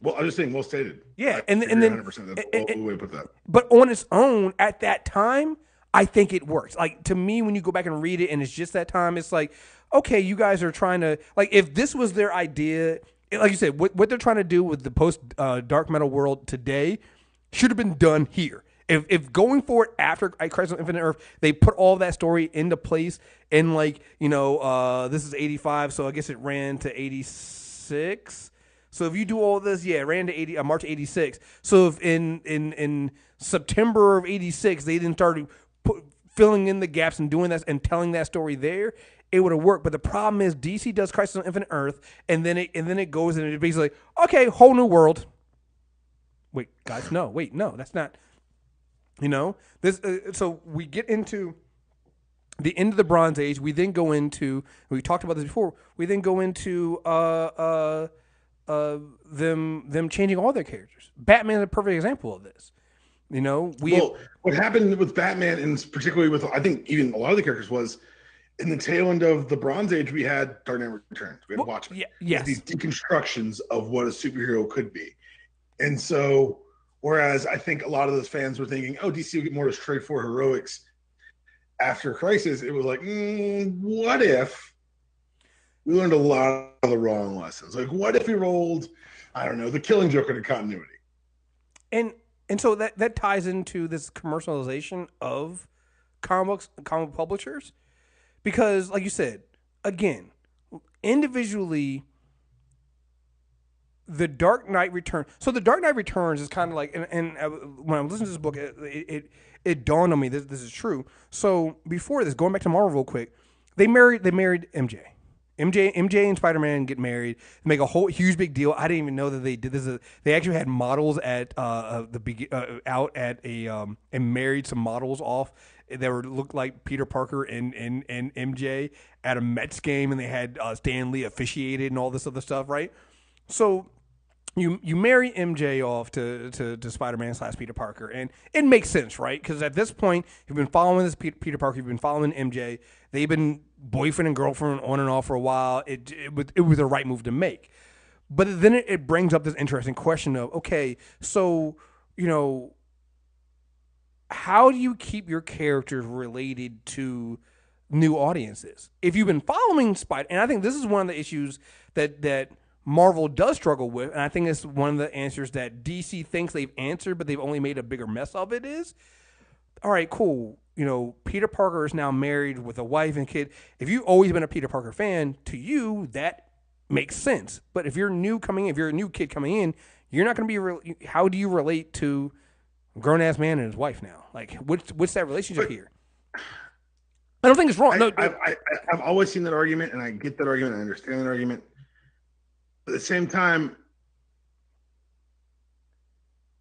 Well, I'm just saying, well stated. Yeah, I and agree then 100%. That's the way to put that. but on its own at that time, I think it works. Like to me, when you go back and read it, and it's just that time, it's like, okay, you guys are trying to like if this was their idea, like you said, what they're trying to do with the post dark metal world today should have been done here. If going forward after Crisis on Infinite Earth, they put all that story into place, and like this is 85, so I guess it ran to 86. So if you do all this, yeah, it ran to March 86. So if in September of 86 they didn't start filling in the gaps and doing that and telling that story there, it would have worked. But the problem is DC does Crisis on Infinite Earth, and then it goes and it's basically like, okay, whole new world. Wait, guys, no, that's not. This. So we get into the end of the Bronze Age. We then go into. We talked about this before. We then go into them changing all their characters. Batman is a perfect example of this. What happened with Batman, and particularly with I think even a lot of the characters, was in the tail end of the Bronze Age. We had Dark Knight Returns. We had Watchmen. Yes. These deconstructions of what a superhero could be, and so whereas I think a lot of those fans were thinking, oh, DC will get more to straightforward heroics after Crisis. It was like, what if we learned a lot of the wrong lessons? Like, what if we rolled, I don't know, the Killing Joke into continuity? And so that ties into this commercialization of comic publishers, because, like you said, again, individually, the Dark Knight Returns. So the Dark Knight Returns is kind of like, and when I'm listening to this book, it dawned on me this is true. So before this, going back to Marvel real quick, they married MJ. MJ and Spider-Man get married. They make a whole huge big deal. I didn't even know that they did this. They actually had models at out at a and married some models off that looked like Peter Parker and MJ at a Mets game, and they had Stan Lee officiated and all this other stuff, right? So you marry MJ off to Spider-Man / Peter Parker, and it makes sense, right? Because at this point, you've been following this Peter Parker, you've been following MJ. They've been boyfriend and girlfriend on and off for a while. It was the right move to make. But then it brings up this interesting question of, okay, so, how do you keep your characters related to new audiences? If you've been following Spider, and I think this is one of the issues that Marvel does struggle with, and I think it's one of the answers that DC thinks they've answered, but they've only made a bigger mess of it is, all right, cool. Peter Parker is now married with a wife and kid. If you've always been a Peter Parker fan, to you, that makes sense. But if you're new coming in, if you're a new kid coming in, you're not going to be, how do you relate to a grown-ass man and his wife now? Like, what's that relationship here? I don't think it's wrong. I've always seen that argument, and I get that argument. I understand that argument. At the same time,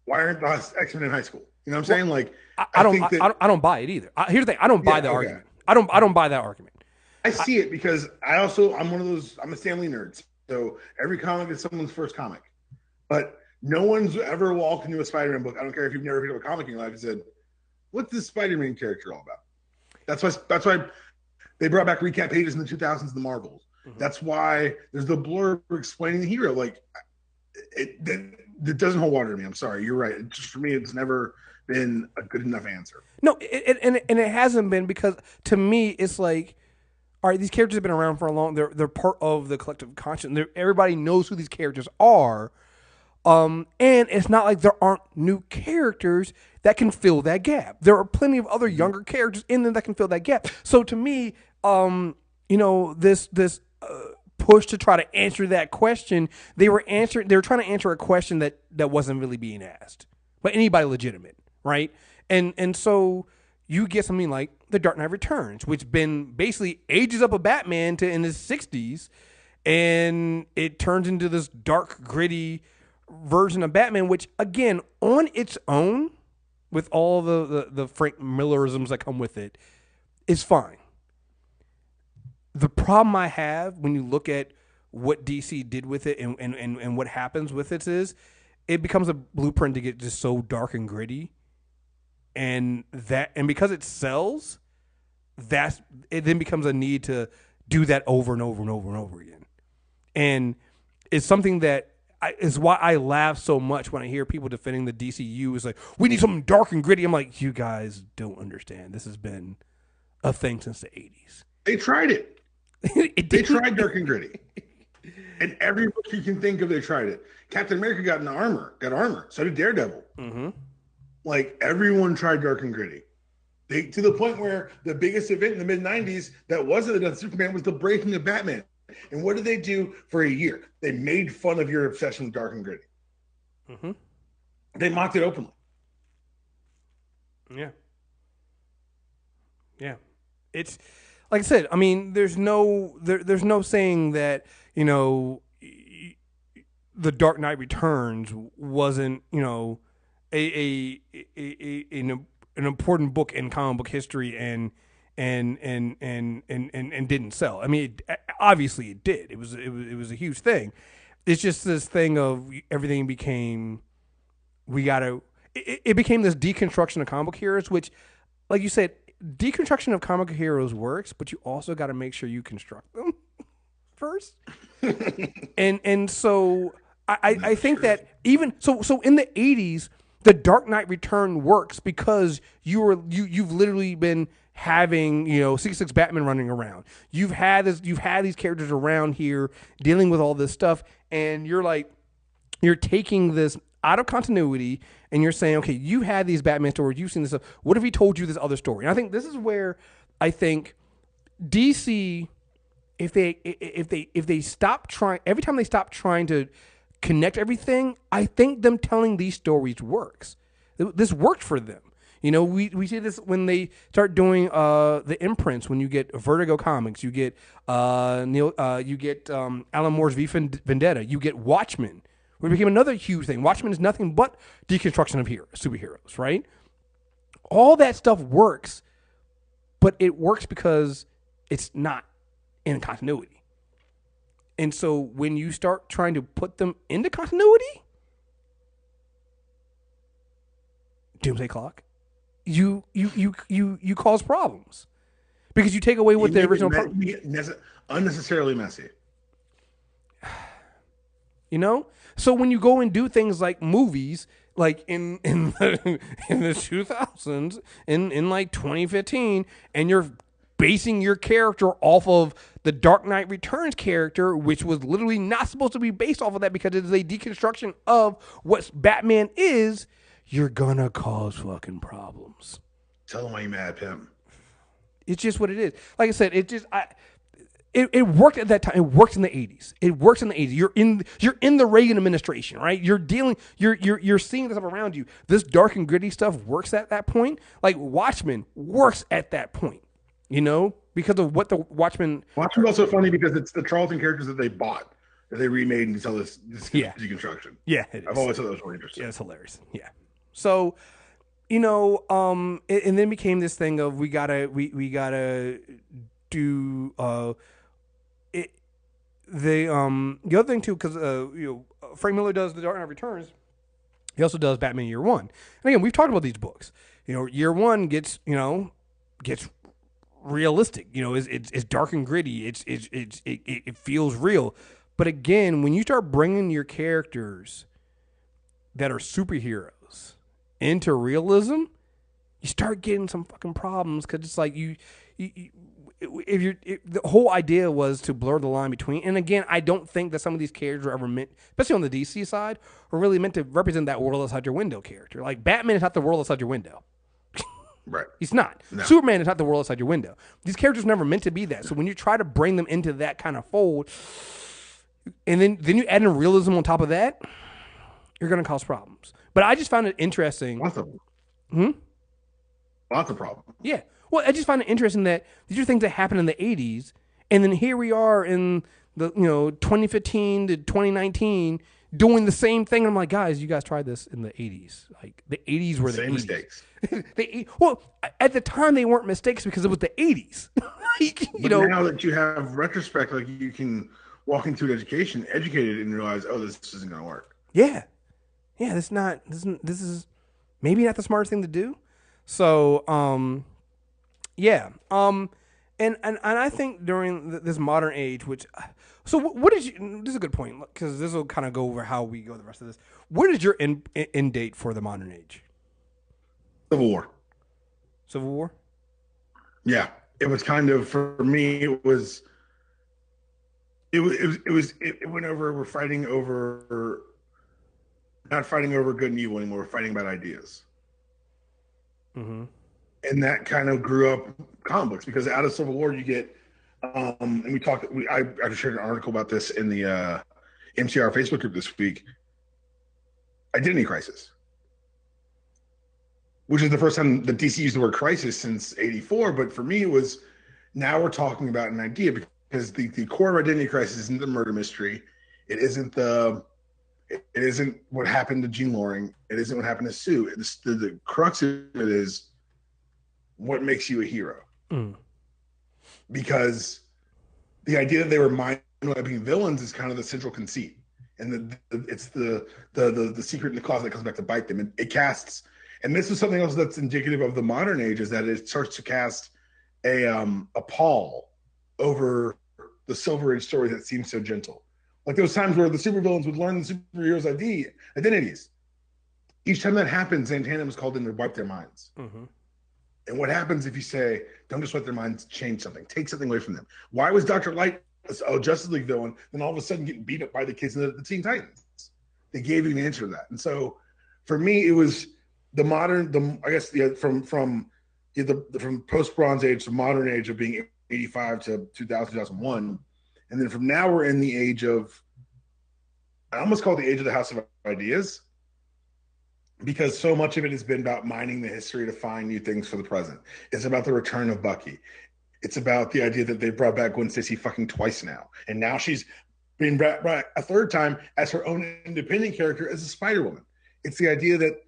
why aren't the X-Men in high school? You know what I'm saying? Like, I don't buy it either. Here's the thing: I don't buy the argument. I don't buy that argument. I see it because I'm one of those. I'm a Stan Lee nerd, so every comic is someone's first comic. But no one's ever walked into a Spider-Man book. I don't care if you've never picked up a comic in your life and said, "What's this Spider-Man character all about?" That's why they brought back recap pages in the 2000s of the Marvels. Mm-hmm. That's why there's the blurb explaining the hero. Like, it doesn't hold water to me. I'm sorry. You're right. Just for me, it's never been a good enough answer. No, and it hasn't been, because to me, it's like, all right, these characters have been around for a long. They're part of the collective conscience. Everybody knows who these characters are, and it's not like there aren't new characters that can fill that gap. There are plenty of other younger characters in there that can fill that gap. So to me, this push to try to answer that question, they were trying to answer a question that wasn't really being asked by anybody legitimate, right? And so you get something like The Dark Knight Returns, which been basically ages up a Batman to in his 60s, and it turns into this dark, gritty version of Batman, which, again, on its own, with all the Frank Millerisms that come with it, is fine. The problem I have when you look at what DC did with it and what happens with it is it becomes a blueprint to get just so dark and gritty, and because it sells, it then becomes a need to do that over and over and over and over again. And it's something that is why I laugh so much when I hear people defending the DCU. Is like, we need something dark and gritty. I'm like, you guys don't understand. This has been a thing since the 80s. They tried it. They tried dark and gritty. And every book you can think of, they tried it. Captain America got armor. So did Daredevil. Mm-hmm. Like, everyone tried dark and gritty. To the point where the biggest event in the mid-90s that wasn't the death of Superman was the breaking of Batman. And what did they do for a year? They made fun of your obsession with dark and gritty. Mm-hmm. They mocked it openly. Yeah. Yeah. It's like I said, I mean, there's no saying that, you know, The Dark Knight Returns wasn't, you know, an important book in comic book history and didn't sell. I mean, obviously it did. It was a huge thing. It's just this thing of everything became, it became this deconstruction of comic book heroes, which, like you said, deconstruction of comic book heroes works, but you also got to make sure you construct them first. and so I think that even so in the 80s, The Dark Knight Return works because you've literally been having, you know, 66 Batman running around. You've had these characters around here dealing with all this stuff, and you're taking this out of continuity and you're saying, okay, you had these Batman stories, you've seen this stuff. What if he told you this other story? And I think this is where I think DC, if they stop trying, every time they stop trying to connect everything, I think them telling these stories works. This worked for them. You know, we see this when they start doing the imprints. When you get Vertigo Comics, you get Alan Moore's V for Vendetta, you get Watchmen, which became another huge thing. Watchmen is nothing but deconstruction of superheroes, right? All that stuff works, but it works because it's not in continuity. And so when you start trying to put them into continuity, Doomsday Clock, you cause problems because you take away what the original unnecessarily messy. You know, so when you go and do things like movies, like in the 2000s, in like 2015, and you're basing your character off of the Dark Knight Returns character, which was literally not supposed to be based off of that because it is a deconstruction of what Batman is, you're gonna cause fucking problems. Tell them why you're mad, Pim. It's just what it is. Like I said, it worked at that time. It worked in the 80s. It works in the 80s. You're in the Reagan administration, right? You're seeing this stuff around you. This dark and gritty stuff works at that point. Like Watchmen works at that point, you know, because of what the Watchmen. Watchmen's also funny because it's the Charlton characters that they bought that they remade and tell this deconstruction. Yeah, I've always thought that was really interesting. Yeah, it's hilarious. Yeah. So, you know, and then became this thing of we gotta do it. The other thing too, because you know, Frank Miller does The Dark Knight Returns. He also does Batman Year One. And again, we've talked about these books. You know, Year One gets realistic. You know, it's dark and gritty. It feels real. But again, when you start bringing your characters that are superheroes into realism, you start getting some fucking problems because it's like the whole idea was to blur the line between, and again, I don't think that some of these characters were ever meant, especially on the DC side, were really meant to represent that world outside your window character. Like Batman is not the world outside your window. Right. He's not. No. Superman is not the world outside your window. These characters were never meant to be that. So when you try to bring them into that kind of fold, and then you add in realism on top of that, you're going to cause problems. But I just found it interesting. Lots of problems. Yeah. Well, I just find it interesting that these are things that happened in the 80s, and then here we are in the 2015 to 2019 doing the same thing. And I'm like, guys, you guys tried this in the 80s. Like the 80s were the same 80s. Mistakes. Well, at the time they weren't mistakes because it was the 80s. Now that you have retrospect, like you can walk into an education, educated, and realize, oh, this isn't going to work. Yeah. Yeah, this is maybe not the smartest thing to do. So, yeah. And And I think during this modern age, which, so what did you? This is a good point because this will kind of go over how we go the rest of this. Where did your end date for the modern age? Civil War. Civil War. Yeah, it was kind of for me. It went over. We're fighting over, not fighting over good and evil anymore. We're fighting about ideas. Mm-hmm. And that kind of grew up comic books because out of Civil War you get, and we talked. I shared an article about this in the MCR Facebook group this week. Identity crisis, which is the first time that DC used the word crisis since '84. But for me, it was now we're talking about an idea because the core of identity crisis isn't the murder mystery. It isn't what happened to Jean Loring. It isn't what happened to Sue. The crux of it is what makes you a hero. Mm. Because the idea that they were mind-wiping villains is kind of the central conceit. And it's the secret in the closet that comes back to bite them. And it casts, and this is something else that's indicative of the modern age, is that it starts to cast a pall over the Silver Age story that seems so gentle. Like those times where the supervillains would learn the superheroes' identities. Each time that happens, Zatanna was called in to wipe their minds. Mm-hmm. And what happens if you say, don't just let their minds change something, take something away from them? Why was Dr. Light a Justice League villain, then all of a sudden getting beat up by the kids in the Teen Titans? They gave you an answer to that. And so for me, it was from post Bronze Age to modern age of being 85 to 2000, 2001. And then from now we're in the age of, I almost call it the age of the House of Ideas, because so much of it has been about mining the history to find new things for the present. It's about the return of Bucky. It's about the idea that they brought back Gwen Stacy fucking twice now. And now she's being brought back a third time as her own independent character as a Spider-Woman. It's the idea that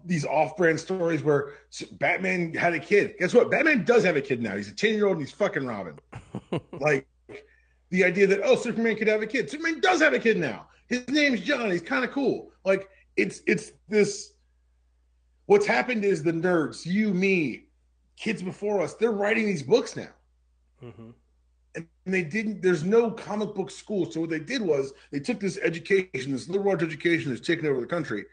these off-brand stories where Batman had a kid. Guess what? Batman does have a kid now. He's a 10-year-old and he's fucking Robin. Like the idea that, oh, Superman could have a kid. Superman does have a kid now. His name's John. He's kind of cool. Like, it's this. What's happened is the nerds, you, me, kids before us, they're writing these books now. Mm-hmm. And they didn't, there's no comic book school. So what they did was they took this education, this liberal arts education that's taken over the country,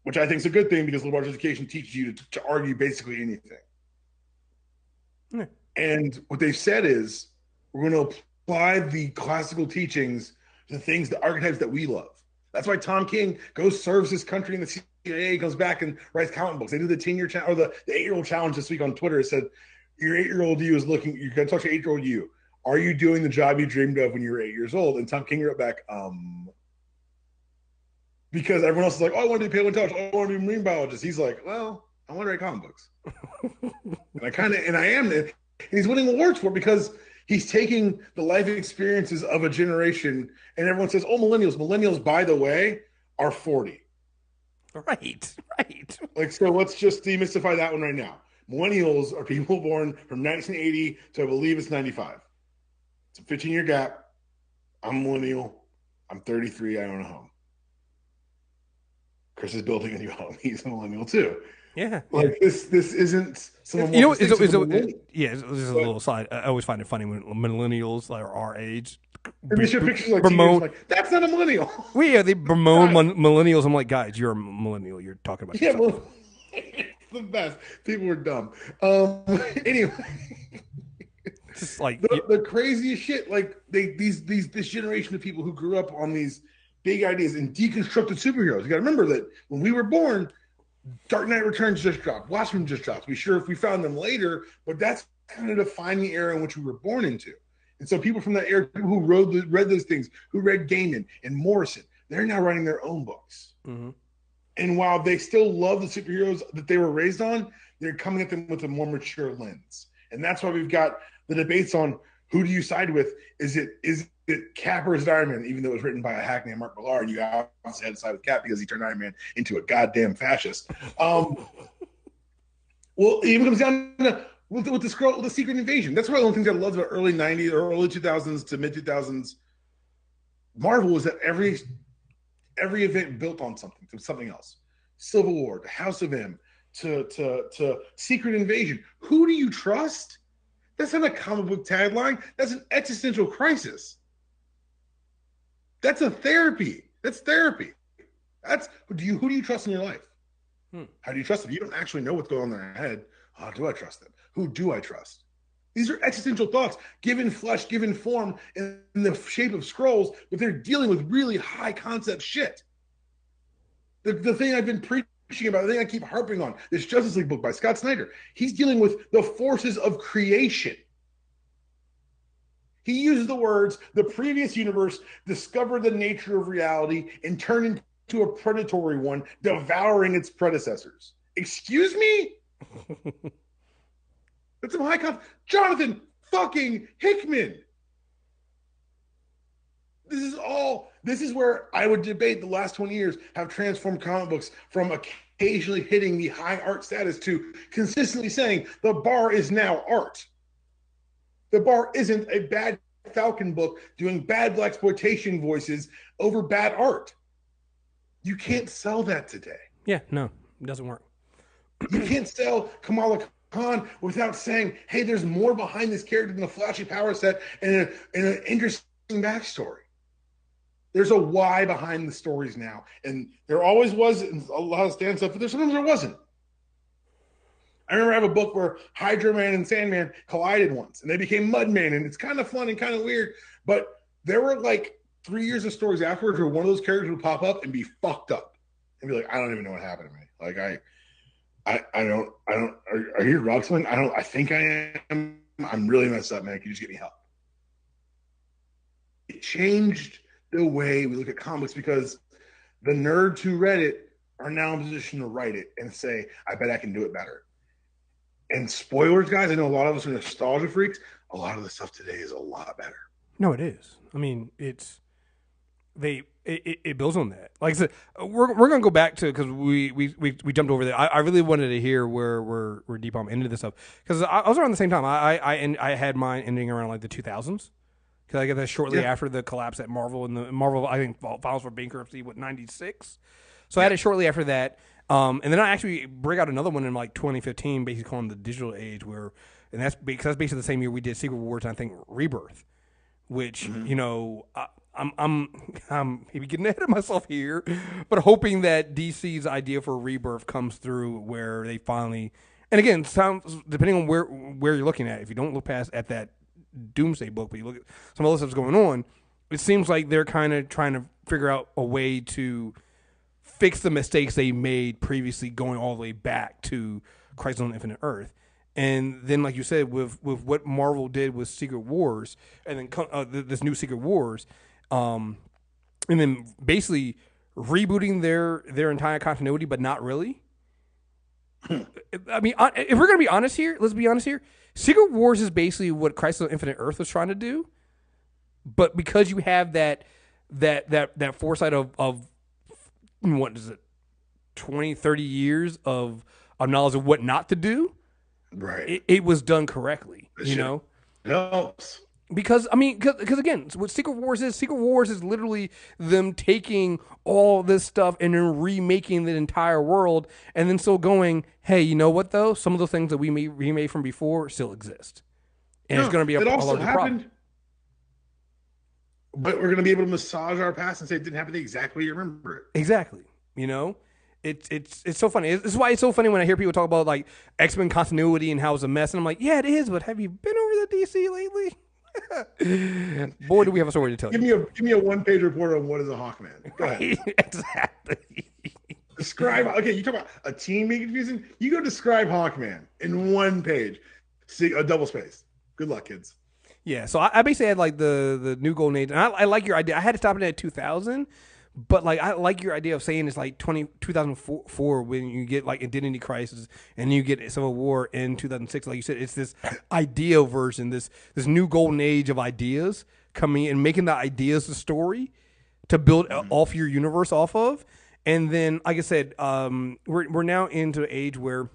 which I think is a good thing because liberal arts education teaches you to argue basically anything. Yeah. And what they've said is we're going to apply the classical teachings to the things, the archetypes that we love. That's why Tom King goes, serves his country in the CIA, comes back and writes comic books. They do the 10-year challenge, or the 8-year-old challenge this week on Twitter. It said, your 8-year-old you is looking, you're going to talk to 8-year-old you. Are you doing the job you dreamed of when you were 8 years old? And Tom King wrote back, because everyone else is like, oh, I want to do paleontologist. I want to be a marine biologist. He's like, well, I want to write comic books. and I am. And he's winning awards for it because he's taking the life experiences of a generation, and everyone says, oh, millennials. Millennials, by the way, are 40. Right. Like, so let's just demystify that one right now. Millennials are people born from 1980 to, I believe it's 95. It's a 15-year gap. I'm a millennial. I'm 33. I own a home. Chris is building a new home. He's a millennial too. Yeah. Like this isn't some. You know, it's a little side. I always find it funny when millennials like our age. They show pictures like, like that's not a millennial. Well, yeah, they bemoan millennials. I'm like, guys, you're a millennial. You're talking about yourself. It's the best. People are dumb. Anyway, just like the craziest shit. Like this generation of people who grew up on these big ideas and deconstructed superheroes. You got to remember that when we were born, Dark Knight Returns just dropped. Watchmen just dropped. We found them later, but that's kind of defining the era in which we were born into. And so people from that era, people who read those things, who read Gaiman and Morrison, they're now writing their own books. Mm-hmm. And while they still love the superheroes that they were raised on, they're coming at them with a more mature lens. And that's why we've got the debates on who do you side with? Is it Cap or is it Iron Man? Even though it was written by a hack named Mark Millar, and you obviously had to side with Cap because he turned Iron Man into a goddamn fascist. Well, it even comes down to with the Secret Invasion. That's one of the things I loved about early 90s or early 2000s to mid 2000s Marvel was that every event built on something else. Civil War, to House of M, to Secret Invasion. Who do you trust That's not a comic book tagline. That's an existential crisis. That's a therapy. That's therapy. That's who do you trust in your life? How do you trust them? You don't actually know what's going on in their head. How do I trust them? Who do I trust? These are existential thoughts, given flesh, given form, in the shape of scrolls, but they're dealing with really high concept shit. The thing I've been preaching about, the thing I keep harping on, this Justice League book by Scott Snyder, he's dealing with the forces of creation. He uses the words, the previous universe discovered the nature of reality and turned into a predatory one, devouring its predecessors. Excuse me? That's some high concept. Jonathan fucking Hickman. This is where I would debate the last 20 years have transformed comic books from occasionally hitting the high art status to consistently saying the bar is now art. The bar isn't a bad Falcon book doing bad blaxploitation voices over bad art. You can't sell that today. Yeah, no, it doesn't work. You can't sell Kamala Khan without saying, hey, there's more behind this character than a flashy power set and an interesting backstory. There's a why behind the stories now. And there always was a lot of stand stuff, but sometimes there wasn't. I remember I have a book where Hydro Man and Sandman collided once, and they became Mudman, and it's kind of fun and kind of weird. But there were like 3 years of stories afterwards where one of those characters would pop up and be fucked up and be like, I don't even know what happened to me. Like I don't. Are you Roxman? I think I am. I'm really messed up, man. Can you just get me help? It changed the way we look at comics because the nerds who read it are now in a position to write it and say, I bet I can do it better. And spoilers, guys, I know a lot of us are nostalgia freaks. A lot of the stuff today is a lot better. No, it is. I mean, it builds on that. Like I said, we're gonna go back to because we jumped over there. I really wanted to hear where Dpalm ended this up because I was around the same time. I had mine ending around like the 2000s because I got that shortly after the collapse at Marvel and the Marvel I think files for bankruptcy 96. So I had it shortly after that. And then I actually break out another one in like 2015, basically calling the Digital Age, and that's basically the same year we did Secret Wars and I think Rebirth, which you know I'm maybe getting ahead of myself here, but hoping that DC's idea for Rebirth comes through where they finally, and again, sounds depending on where you're looking at. If you don't look past at that Doomsday book, but you look at some other stuff's going on, it seems like they're kind of trying to figure out a way to fix the mistakes they made previously, going all the way back to Crisis on Infinite Earth. And then, like you said, with what Marvel did with Secret Wars, and then this new Secret Wars, and then basically rebooting their entire continuity, but not really. I mean, if we're gonna be honest here, let's be honest here. Secret Wars is basically what Crisis on Infinite Earth was trying to do, but because you have that foresight of what is it, 20, 30 years of knowledge of what not to do, right? It was done correctly, you know? It helps. Because, I mean, because again, what Secret Wars is literally them taking all this stuff and then remaking the entire world and then still going, hey, you know what, though? Some of the things that we remade from before still exist. And it's going to be a larger problem. But we're going to be able to massage our past and say it didn't happen exactly how you remember it. Exactly. You know? It's so funny. This is why it's so funny when I hear people talk about, like, X-Men continuity and how it's a mess. And I'm like, yeah, it is, but have you been over the DC lately? Boy, do we have a story to tell you. Give me a one-page report on what is a Hawkman. Go ahead. Exactly. Describe. Okay, you talk about a team being confusing. You go describe Hawkman in one page. See a double space. Good luck, kids. Yeah, so I basically had like the new golden age, and I like your idea. I had to stop it at 2000, but like I like your idea of saying it's like 2004 when you get like Identity Crisis and you get Civil War in 2006. Like you said, it's this ideal version, this new golden age of ideas coming and making the ideas the story to build off your universe off of. And then, like I said, we're now into an age where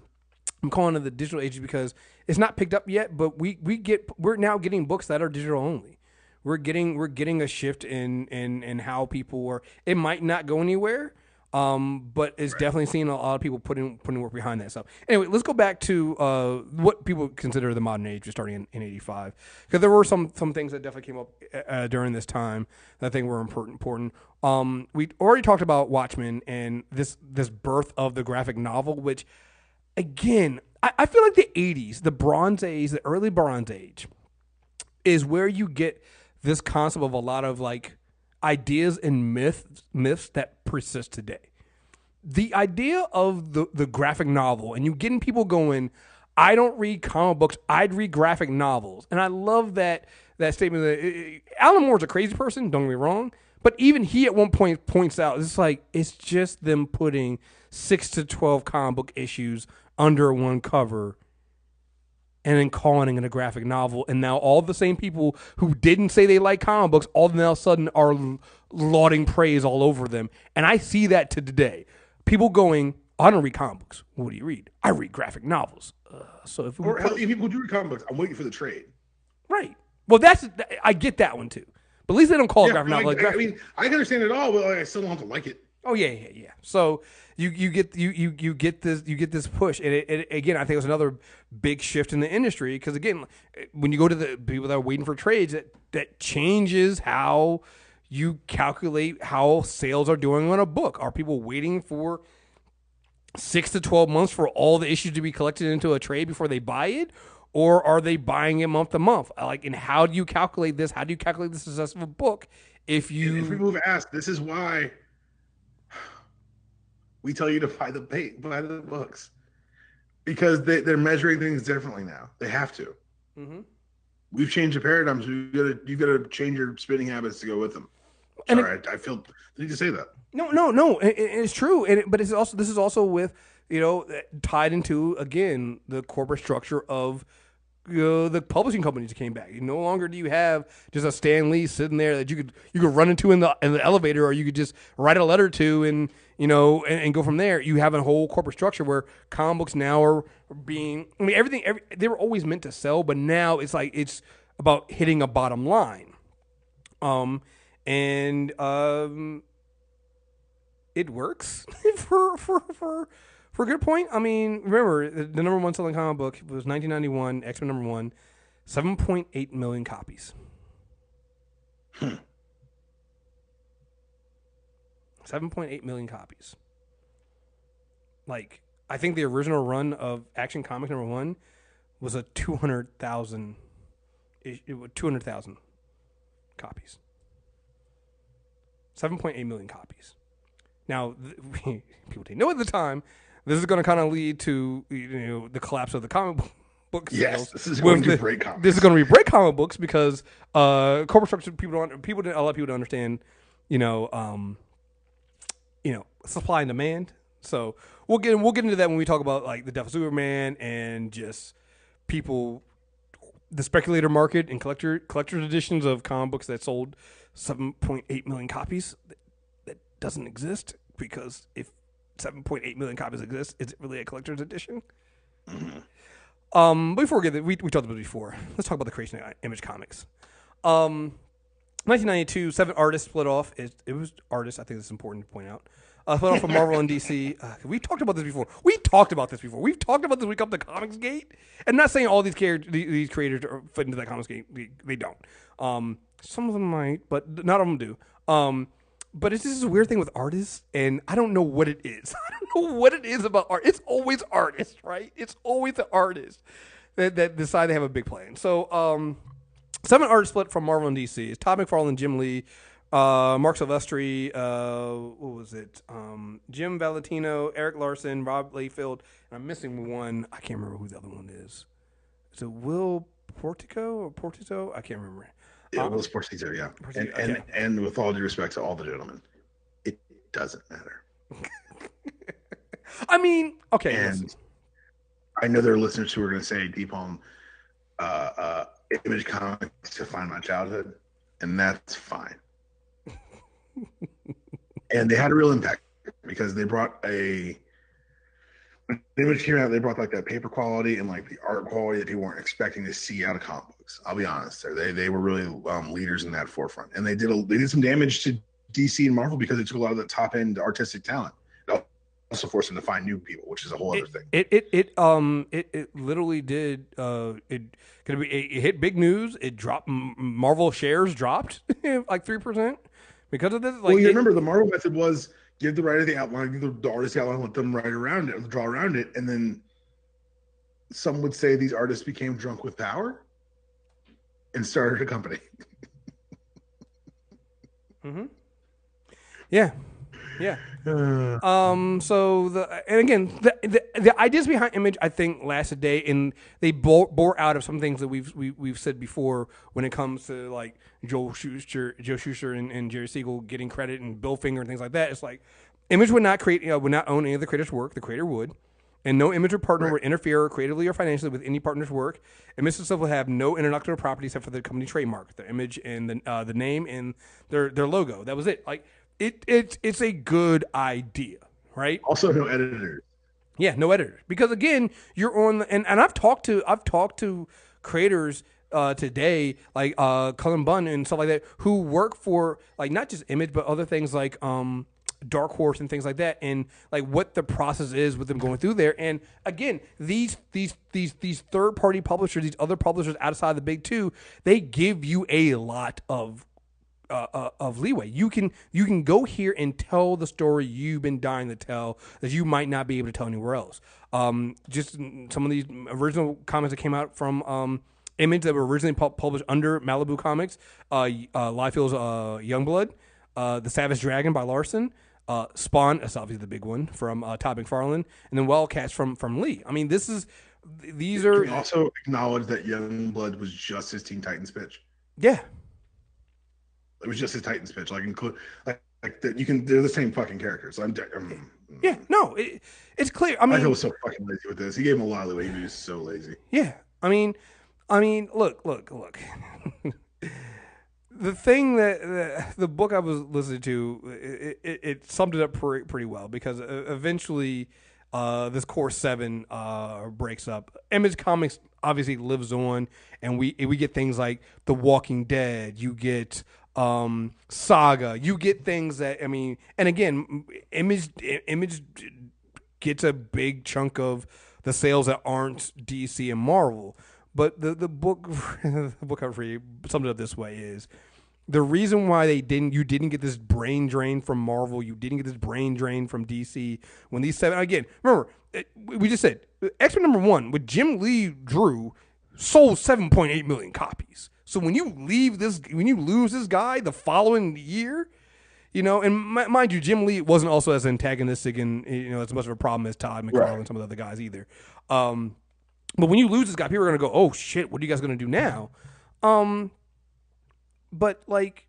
I'm calling it the digital age because it's not picked up yet, but we're now getting books that are digital only. We're getting a shift in how people are. It might not go anywhere, But it's definitely seen a lot of people putting work behind that stuff. Anyway, let's go back to what people consider the modern age, starting in '85, because there were some things that definitely came up during this time that I think were important. We already talked about Watchmen and this birth of the graphic novel, which again, I feel like the '80s, the Bronze Age, the early Bronze Age, is where you get this concept of a lot of like ideas and myths that persist today. The idea of the graphic novel and you getting people going, I don't read comic books, I'd read graphic novels. And I love that statement that Alan Moore's a crazy person, don't get me wrong, but even he at one point points out, it's just them putting 6 to 12 comic book issues under one cover and then calling it a graphic novel. And now all the same people who didn't say they like comic books all now of a sudden are lauding praise all over them. And I see that to today. People going, I don't read comic books. What do you read? I read graphic novels. So if people do read comic books, I'm waiting for the trade. Right. Well, I get that one too. But at least they don't call it graphic novel. I mean, I can understand it all, but I still don't have to like it. Oh yeah. So you get this push, and it again, I think it was another big shift in the industry because again, when you go to the people that are waiting for trades, that changes how you calculate how sales are doing on a book. Are people waiting for 6 to 12 months for all the issues to be collected into a trade before they buy it? Or are they buying it month to month? Like, and how do you calculate this? How do you calculate the success of a book? If people have asked, this is why we tell you to buy the books, because they're measuring things differently now. They have to. Mm-hmm. We've changed the paradigms. You've got to change your spending habits to go with them. Sorry, I feel the need to say that. No, it's true. But this is also with tied into again the corporate structure of the publishing companies that came back. No longer do you have just a Stan Lee sitting there that you could run into in the elevator, or you could just write a letter to and go from there. You have a whole corporate structure where comic books now are being. I mean, they were always meant to sell, but now it's like it's about hitting a bottom line. It works for a good point. I mean, remember, the number one selling comic book was 1991, X-Men number 1, 7.8 million copies. 7.8 million copies. Like, I think the original run of Action Comics number 1 was a 200,000 copies. 7.8 million copies. Now, people didn't know at the time, this is going to kind of lead to the collapse of the comic book sales. Yes, this is going to break comics. This is going to break comic books because corporate structure. A lot of people don't understand. Supply and demand. So we'll get into that when we talk about like the Death of Superman and just people, the speculator market and collector's editions of comic books that sold 7.8 million copies. That doesn't exist, because if 7.8 million copies exist, is it really a collector's edition? Mm-hmm. Before we get there, we talked about it before. Let's talk about the creation of Image Comics. 1992, 7 artists split off. It was artists. I think it's important to point out. Split off from Marvel and DC. We've talked about this before. We've talked about this when we come to Comics Gate. And not saying all these creators are fit into that Comics Gate. They don't. Some of them might, but not all of them do. But it's just a weird thing with artists, and I don't know what it is. I don't know what it is about art. It's always artists, right? It's always the artists that decide they have a big plan. So, 7 artists split from Marvel and DC. It's Todd McFarlane, Jim Lee, Mark Silvestri, what was it? Jim Valentino, Eric Larson, Rob Liefeld, and I'm missing one. I can't remember who the other one is. Is it Will Portito? I can't remember. It was Portito, yeah. And with all due respect to all the gentlemen, it doesn't matter. I mean, okay. And listen. I know there are listeners who are going to say Dpalm, Image Comics defined my childhood, and that's fine. And they had a real impact because they brought when Image came out, they brought like that paper quality and like the art quality that people weren't expecting to see out of comic books. I'll be honest, they were really leaders in that forefront, and they did some damage to DC and Marvel because they took a lot of the top end artistic talent. also forced them to find new people, which is a whole other thing. It literally did it hit big news. It dropped. Marvel shares dropped like 3% because of this. Like, well, you remember the Marvel method was give the writer the outline, give the artist the outline, let them write around it, draw around it, and then some would say these artists became drunk with power and started a company. Mm-hmm. Yeah. Yeah. So the ideas behind Image, I think, lasted a day, and they bore out of some things that we've said before when it comes to like Joe Shuster and Jerry Siegel getting credit and Bill Finger and things like that. It's like Image would not own any of the creator's work. The creator would. And no Image or partner would interfere creatively or financially with any partner's work. And Mr. Stuff will have no intellectual property except for the company trademark, their image and the name and their logo. That was it. Like it's a good idea, right? Also, no editors. Yeah, no editors. Because again, you're on and I've talked to creators today, like Cullen Bunn and stuff like that, who work for like not just Image but other things like Dark Horse and things like that, and like what the process is with them going through there. And again, these third party publishers, these other publishers outside the big two, they give you a lot of leeway. You can go here and tell the story you've been dying to tell that you might not be able to tell anywhere else. Just some of these original comics that came out from Image that were originally published under Malibu Comics, Liefeld's Youngblood, The Savage Dragon by Larson, Spawn, that's obviously the big one from Todd McFarlane, and then Wildcats from Lee. I mean, these are. Can we also acknowledge that Youngblood was just his Teen Titans pitch? Yeah, it was just his Titans pitch. Like that, you can. They're the same fucking characters. Yeah, no, it's clear. I mean, Michael was so fucking lazy with this. He gave him a lot of leeway. He was so lazy. Yeah, I mean, look. The thing that the book I was listening to, it summed it up pretty well, because eventually this core 7 breaks up. Image Comics obviously lives on, and we get things like The Walking Dead. You get Saga. You get things that, I mean, and again, Image gets a big chunk of the sales that aren't DC and Marvel. But the book I read summed it up this way: is the reason why you didn't get this brain drain from Marvel, you didn't get this brain drain from DC when these 7, again, remember, we just said X-Men #1 with Jim Lee drew sold 7.8 million copies. So when you lose this guy the following year, and mind you, Jim Lee wasn't also as antagonistic and as much of a problem as Todd McFarlane and some of the other guys either. But when you lose this guy, people are going to go, oh, shit, what are you guys going to do now? But, like,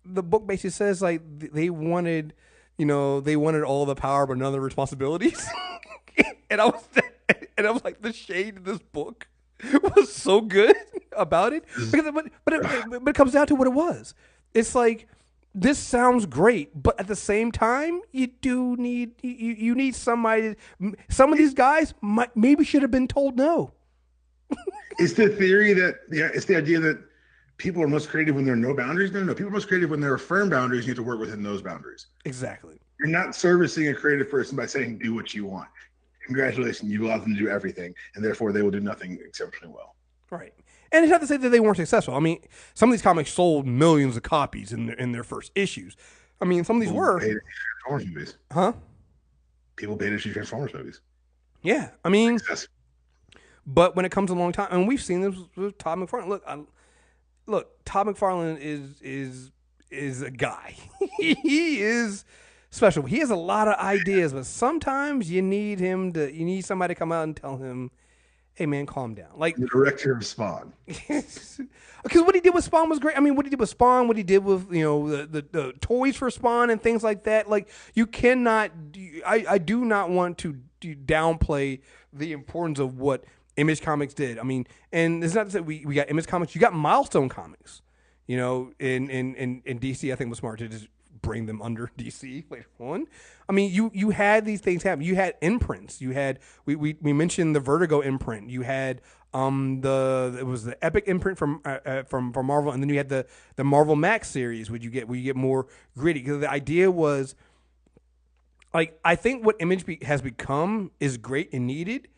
the book basically says, like, they wanted all the power but none of the responsibilities. and I was like, the shade in this book was so good about it. But it comes down to what it was. It's like, this sounds great, but at the same time, you do need you need somebody. Some of these guys maybe should have been told no. It's the theory that it's the idea that people are most creative when there are no boundaries. No, people are most creative when there are firm boundaries. You have to work within those boundaries. Exactly. You're not servicing a creative person by saying do what you want. Congratulations, you allow them to do everything, and therefore they will do nothing exceptionally well. Right. And it's not to say that they weren't successful. I mean, some of these comics sold millions of copies in their first issues. I mean, some of these were. Paid to see Transformers movies. Huh? People paid to see Transformers movies. Yeah, I mean, but when it comes a long time, and we've seen this with Todd McFarlane. Look, Todd McFarlane is a guy. He is special. He has a lot of ideas, but sometimes you need somebody to come out and tell him, hey man, calm down. Like the director of Spawn. Because what he did with Spawn was great. I mean, what he did with Spawn, what he did with the toys for Spawn and things like that. Like you cannot. I do not want to downplay the importance of what Image Comics did. I mean, and it's not to say we got Image Comics. You got Milestone Comics. In DC, I think it was smart to just bring them under DC later on. I mean, you had these things happen. You had imprints. You had we mentioned the Vertigo imprint. You had it was the Epic imprint from Marvel, and then you had the Marvel Max series, where you get more gritty. Because the idea was like I think what has become is great and needed,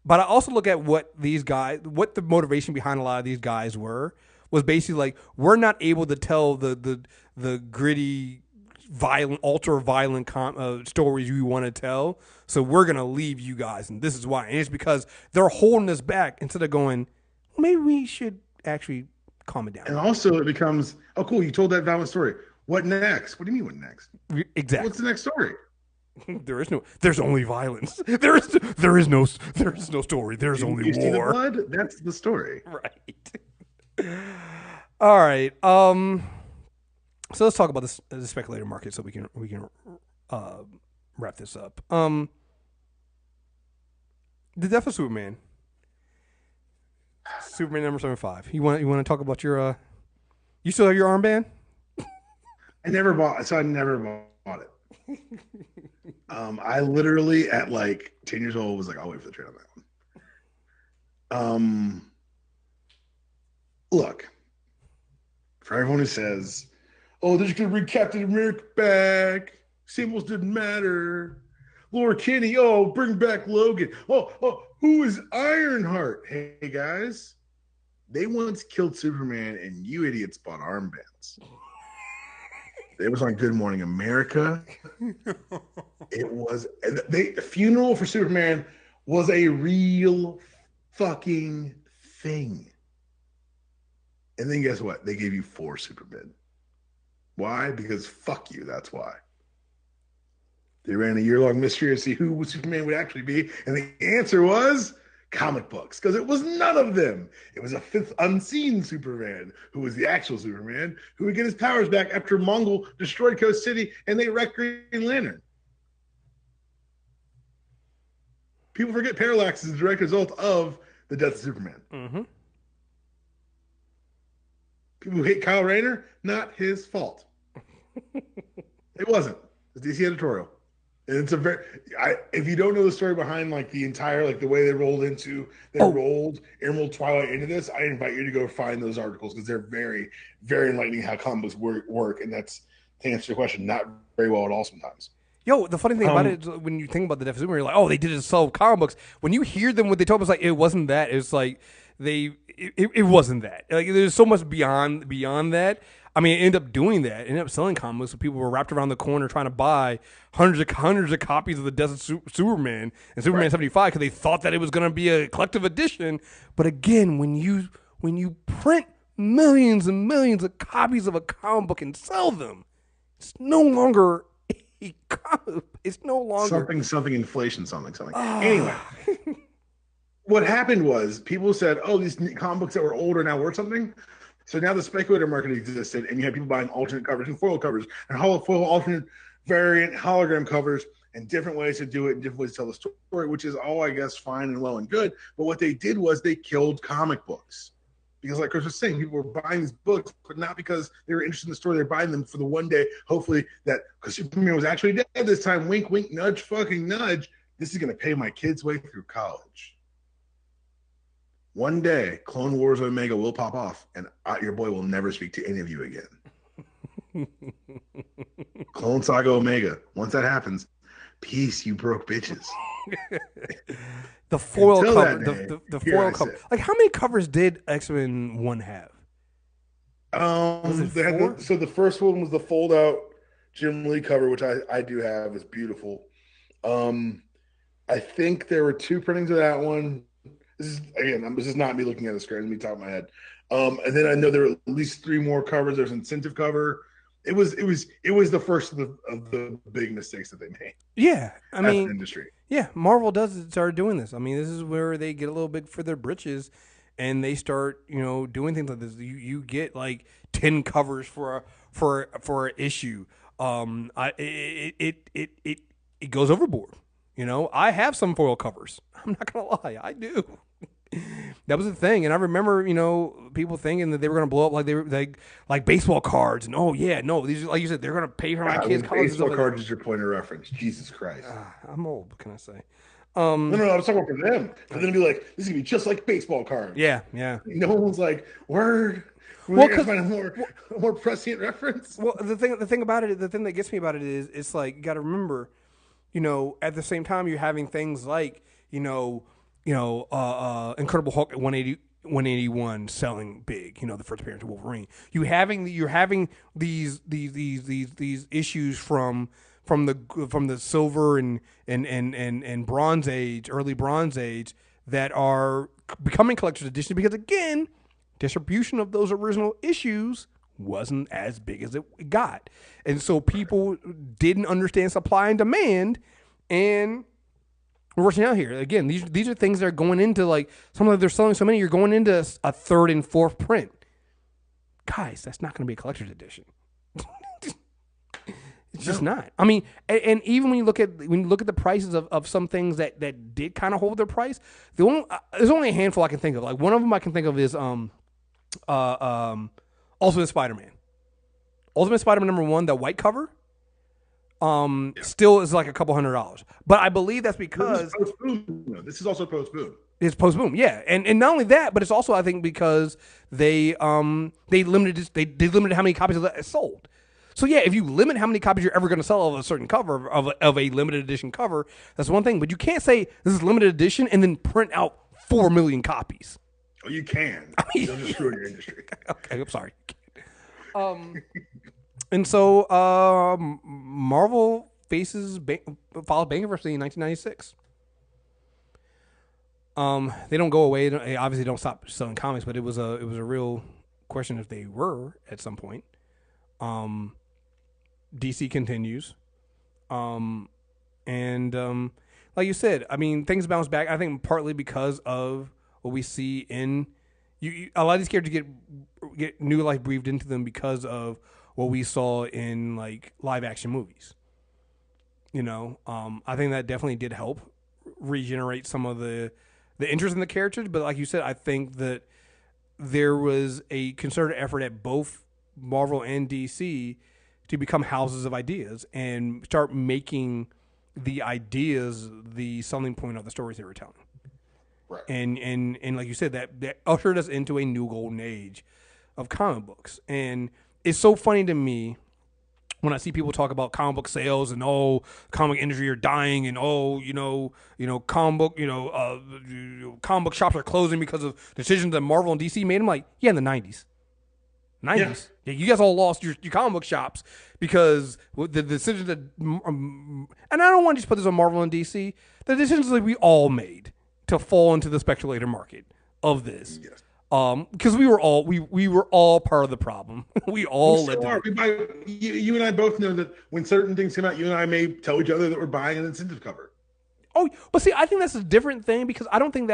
but I also look at what the motivation behind a lot of these guys was basically like we're not able to tell the gritty, violent, ultra violent stories we want to tell, so we're gonna leave you guys, and this is why. And it's because they're holding us back instead of going, well, maybe we should actually calm it down. And also, it becomes, oh, cool, you told that violent story. What next? What do you mean, what next? Exactly. What's the next story? There's only violence. There is no story. There's only you war. See the blood? That's the story. Right. All right. So let's talk about the speculator market so we can wrap this up. The death of Superman. Superman number 75. You want to talk about your you still have your armband? I never bought it. I literally at like 10 years old was like, I'll wait for the trade on that one. Look, for everyone who says, oh, they're just gonna bring Captain America back, symbols didn't matter. Laura Kinney, oh, bring back Logan. Oh, who is Ironheart? Hey guys, they once killed Superman and you idiots bought armbands. It was on Good Morning America. It was the funeral for Superman was a real fucking thing. And then guess what? They gave you 4 Supermen. Why? Because fuck you. That's why. They ran a year-long mystery to see who Superman would actually be, and the answer was comic books, because it was none of them. It was a 5th unseen Superman, who was the actual Superman, who would get his powers back after Mongol destroyed Coast City and they wrecked Green Lantern. People forget Parallax is a direct result of the death of Superman. Mm-hmm. People who hate Kyle Rayner, not his fault. It wasn't. It's DC editorial. And it's if you don't know the story behind like the entire, like the way they rolled Emerald Twilight into this, I invite you to go find those articles because they're very, very enlightening how comic books work. And that's, to answer your question, not very well at all sometimes. Yo, the funny thing about it is when you think about the death of Superman, you're like, oh, they did it to sell comic books. When you hear them, what they told us, like, it wasn't that. It's like it wasn't that. Like, there's so much beyond that. I mean, it ended up doing that. It ended up selling comics, so people were wrapped around the corner trying to buy hundreds of copies of the Death of Superman and Superman 75 because they thought that it was going to be a collective edition. But again, when you print millions and millions of copies of a comic book and sell them, it's no longer a comic. It's no longer something inflation something. Anyway, what happened was people said, "Oh, these comic books that were older now worth something." So now the speculator market existed, and you had people buying alternate covers and foil covers and foil alternate variant hologram covers and different ways to do it and different ways to tell the story, which is all, I guess, fine and well and good. But what they did was they killed comic books. Because like Chris was saying, people were buying these books, but not because they were interested in the story. They're buying them for the one day, hopefully, that because Superman was actually dead this time, wink, wink, nudge, fucking nudge, this is going to pay my kids' way through college. One day, Clone Wars Omega will pop off, and your boy will never speak to any of you again. Clone Saga Omega. Once that happens, peace, you broke bitches. The foil cover. The foil cover. Like, how many covers did X-Men 1 have? So the first one was the fold-out Jim Lee cover, which I do have. It's beautiful. I think there were 2 printings of that one. This is not me looking at the screen. Let me top of my head. And then I know there were at least 3 more covers. There's an incentive cover. It was the first of the big mistakes that they made. Yeah, I mean, industry. Yeah, Marvel started doing this. I mean, this is where they get a little big for their britches, and they start doing things like this. You get like 10 covers for an issue. It goes overboard. I have some foil covers. I'm not gonna lie, I do. That was the thing, and I remember, people thinking that they were gonna blow up like they were like baseball cards, and these, like you said, they're gonna pay for my kids' college. Baseball cards is your point of reference. Jesus Christ, I'm old. What can I say? No, I was talking about for them. For them to be like, this is gonna be just like baseball cards. Yeah. No one's like, word. Well, because find a more prescient reference. Well, the thing about it, the thing that gets me about it is, it's like you got to remember. at the same time, you're having things like, Incredible Hulk at 181 selling big, the first appearance of Wolverine. You're having these issues from the Silver and Bronze Age, early Bronze Age, that are becoming collector's editions because, again, distribution of those original issues wasn't as big as it got. And so people didn't understand supply and demand, and we're working out here. Again, these are things that are going into, like, something like they're selling so many, you're going into a third and fourth print. Guys, that's not going to be a collector's edition. It's just not. I mean, and even when you look at the prices of some things that did kind of hold their price, there's only a handful I can think of. Like, one of them I can think of is Ultimate Spider-Man. Ultimate Spider-Man #1, the white cover, still is like a couple $100. But I believe that's because this is also post-boom. It's post-boom, yeah. And not only that, but it's also, I think, because they limited how many copies of that is sold. So yeah, if you limit how many copies you're ever going to sell of a certain cover, of a limited edition cover, that's one thing. But you can't say this is limited edition and then print out 4 million copies. Oh, you can. You'll just screw your industry. Okay, I'm sorry. And so Marvel filed bankruptcy in 1996. They don't go away. They obviously don't stop selling comics, but it was a real question if they were at some point. DC continues. Like you said, I mean, things bounce back. I think partly because of what we see in a lot of these characters get new life breathed into them because of what we saw in, like, live action movies. I think that definitely did help regenerate some of the interest in the characters. But like you said, I think that there was a concerted effort at both Marvel and DC to become houses of ideas and start making the ideas the selling point of the stories they were telling. Right. And like you said, that ushered us into a new golden age of comic books. And it's so funny to me when I see people talk about comic book sales and, comic industry are dying, and comic book shops are closing because of decisions that Marvel and DC made. I'm like, yeah, in the 90s. Yeah, you guys all lost your comic book shops because the decisions that, and I don't want to just put this on Marvel and DC, the decisions that we all made to fall into the speculator market of this. Yes. Because we were all part of the problem. We all you and I both know that when certain things come out, you and I may tell each other that we're buying an incentive cover. Oh, but see, I think that's a different thing because I don't think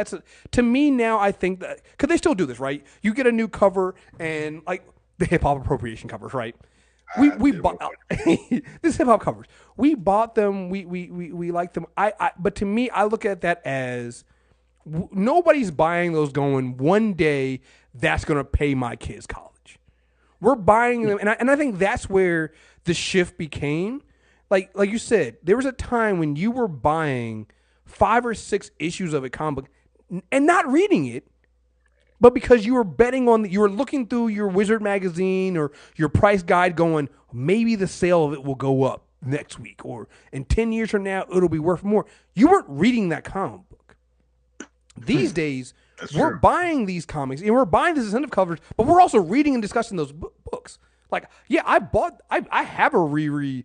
to me now, I think that, because they still do this, right? You get a new cover and, like, the hip hop appropriation covers, right? We bought this hip hop covers. We bought them. We like them. But to me, I look at that as nobody's buying those going, one day that's going to pay my kids college. We're buying them. And I think that's where the shift became. Like you said, there was a time when you were buying 5 or 6 issues of a comic book and not reading it, but because you were betting on, you were looking through your Wizard magazine or your price guide going, maybe the sale of it will go up next week, or in 10 years from now, it'll be worth more. You weren't reading that comic book. These days, we're buying these comics and we're buying these incentive covers, but we're also reading and discussing those books. Like, yeah, I have a Riri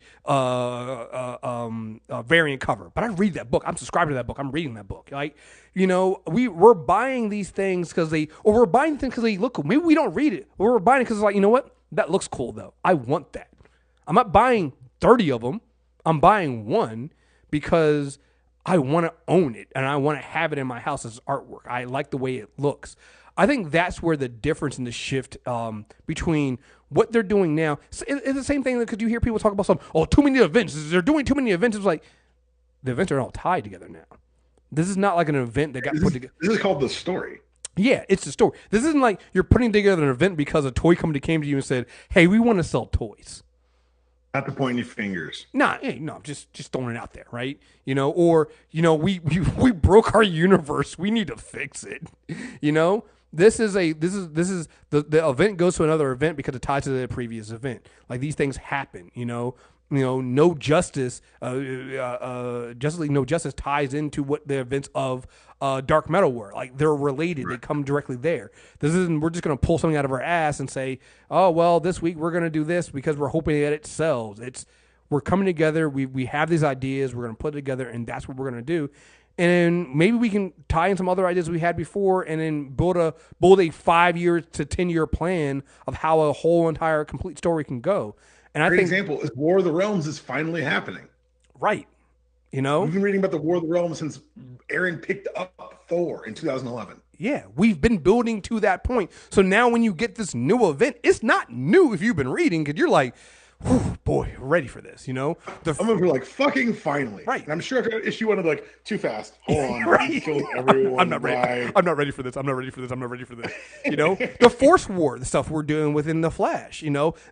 variant cover, but I read that book. I'm subscribed to that book. I'm reading that book. Like, we're buying these things because we're buying things because they look cool. Maybe we don't read it, but we're buying it because it's like, you know what? That looks cool though. I want that. I'm not buying 30 of them. I'm buying one because I want to own it and I want to have it in my house as artwork. I like the way it looks. I think that's where the difference in the shift between what they're doing now. It's the same thing because you hear people talk about too many events. They're doing too many events. It's like the events are all tied together now. This is not like an event that got put together. This is called the story. Yeah, it's the story. This isn't like you're putting together an event because a toy company came to you and said, hey, we want to sell toys. Not to point your fingers. No, just throwing it out there, right? We broke our universe. We need to fix it. This is the event goes to another event because it ties to the previous event. Like, these things happen, No Justice, Justice League No Justice ties into what the events of Dark Metal were. Like, they're related. Right. They come directly there. This isn't, we're just going to pull something out of our ass and say, oh, well, this week we're going to do this because we're hoping that it sells. We're coming together. We have these ideas. We're going to put it together, and that's what we're going to do. And then maybe we can tie in some other ideas we had before, and then build a 5-year to 10-year plan of how a whole entire complete story can go. And I think example is War of the Realms is finally happening. Right. We've been reading about the War of the Realms since Aaron picked up Thor in 2011. Yeah, we've been building to that point. So now when you get this new event, it's not new if you've been reading, because you're like, boy, ready for this, I'm gonna be like, fucking finally. Right. And I'm sure after issue one, I'm like, too fast. Hold on. Right. I'm not ready. I'm not ready for this. I'm not ready for this. I'm not ready for this. The Force War, the stuff we're doing within the Flash,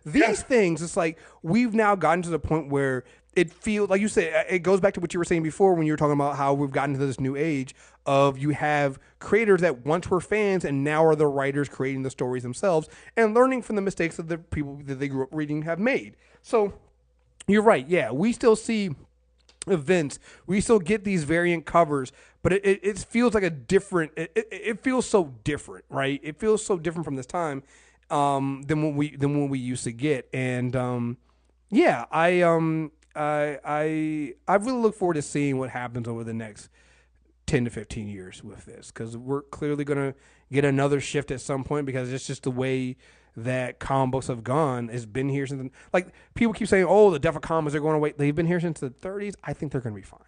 these things, it's like we've now gotten to the point where it feels like, you say, it goes back to what you were saying before when you were talking about how we've gotten to this new age of, you have creators that once were fans and now are the writers creating the stories themselves and learning from the mistakes of the people that they grew up reading have made. So you're right. Yeah, we still see events. We still get these variant covers, but it feels like a different, it feels so different, right? It feels so different from this time than what we used to get. And yeah, I really look forward to seeing what happens over the next 10 to 15 years with this, because we're clearly going to get another shift at some point, because it's just the way that comic books have gone. It's been here since, like, people keep saying, oh, the death of comics are going away. They've been here since the 30s. I think they're going to be fine.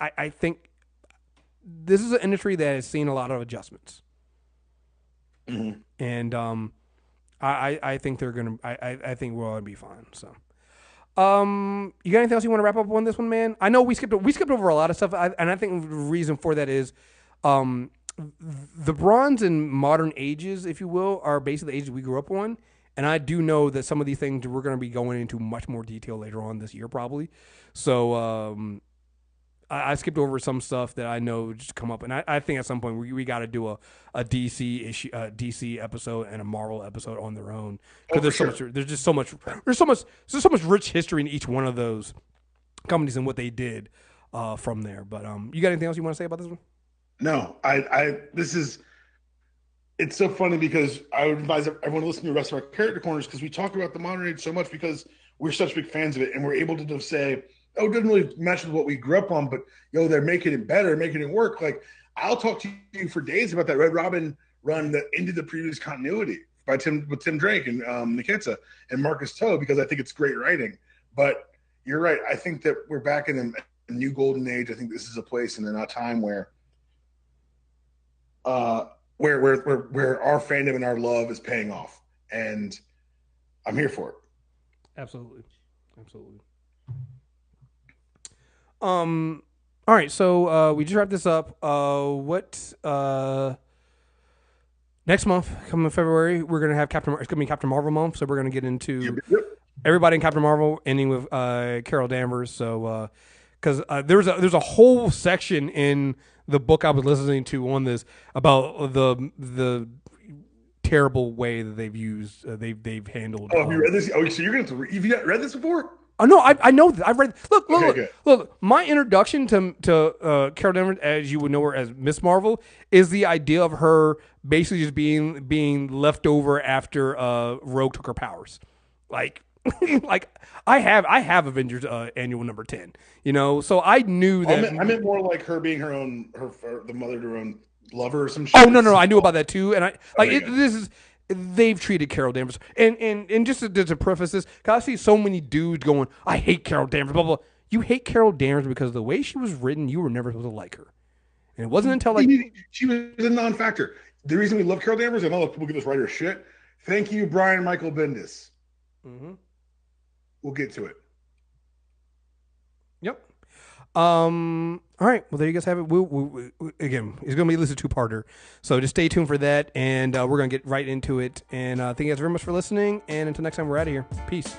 I think this is an industry that has seen a lot of adjustments. Mm-hmm. And I think they're going to, I think we're all going to be fine. So. You got anything else you want to wrap up on this one, man? I know we skipped over a lot of stuff, and I think the reason for that is, the Bronze and modern ages, if you will, are basically the ages we grew up on, and I do know that some of these things we're going to be going into much more detail later on this year, probably. So, I skipped over some stuff that I know just come up, and I think at some point we got to do a DC issue, DC episode and a Marvel episode on their own, because there's so much rich history in each one of those companies and what they did from there. But you got anything else you want to say about this one? No, it's so funny, because I would advise everyone to listen to the rest of our character corners, because we talk about the modern age so much because we're such big fans of it, and we're able to just say, oh, it doesn't really match with what we grew up on, but they're making it better, making it work. Like, I'll talk to you for days about that Red Robin run that ended the previous continuity with Tim Drake and Nikita and Marcus Toe, because I think it's great writing. But you're right. I think that we're back in a new golden age. I think this is a place and in a time where our fandom and our love is paying off, and I'm here for it. Absolutely. All right, so we just wrapped this up. Next month, coming in February, we're gonna have it's gonna be Captain Marvel month, so we're gonna get into everybody in Captain Marvel, ending with Carol Danvers. So, because there's a whole section in the book I was listening to on this about the terrible way that they've used they've handled. Oh, have you read this? Oh, so you're gonna have you read this before? Oh no, I know that. I've read. Look. My introduction to Carol Danvers, as you would know her as Miss Marvel, is the idea of her basically just being left over after Rogue took her powers. Like I have Avengers annual number 10. So I knew that. I meant more like her being the mother to her own lover or some shit. Oh no, I knew about that too, and this is. They've treated Carol Danvers, and just to preface this, because I see so many dudes going, I hate Carol Danvers, blah, blah. You hate Carol Danvers because the way she was written, you were never supposed to like her. And it wasn't until she was a non-factor. The reason we love Carol Danvers, and all people give this writer shit, thank you, Brian Michael Bendis. Mm-hmm. We'll get to it. Yep. All right. Well, there you guys have it. We again, it's going to be at least a two-parter. So just stay tuned for that, and we're going to get right into it. And thank you guys very much for listening. And until next time, we're out of here. Peace.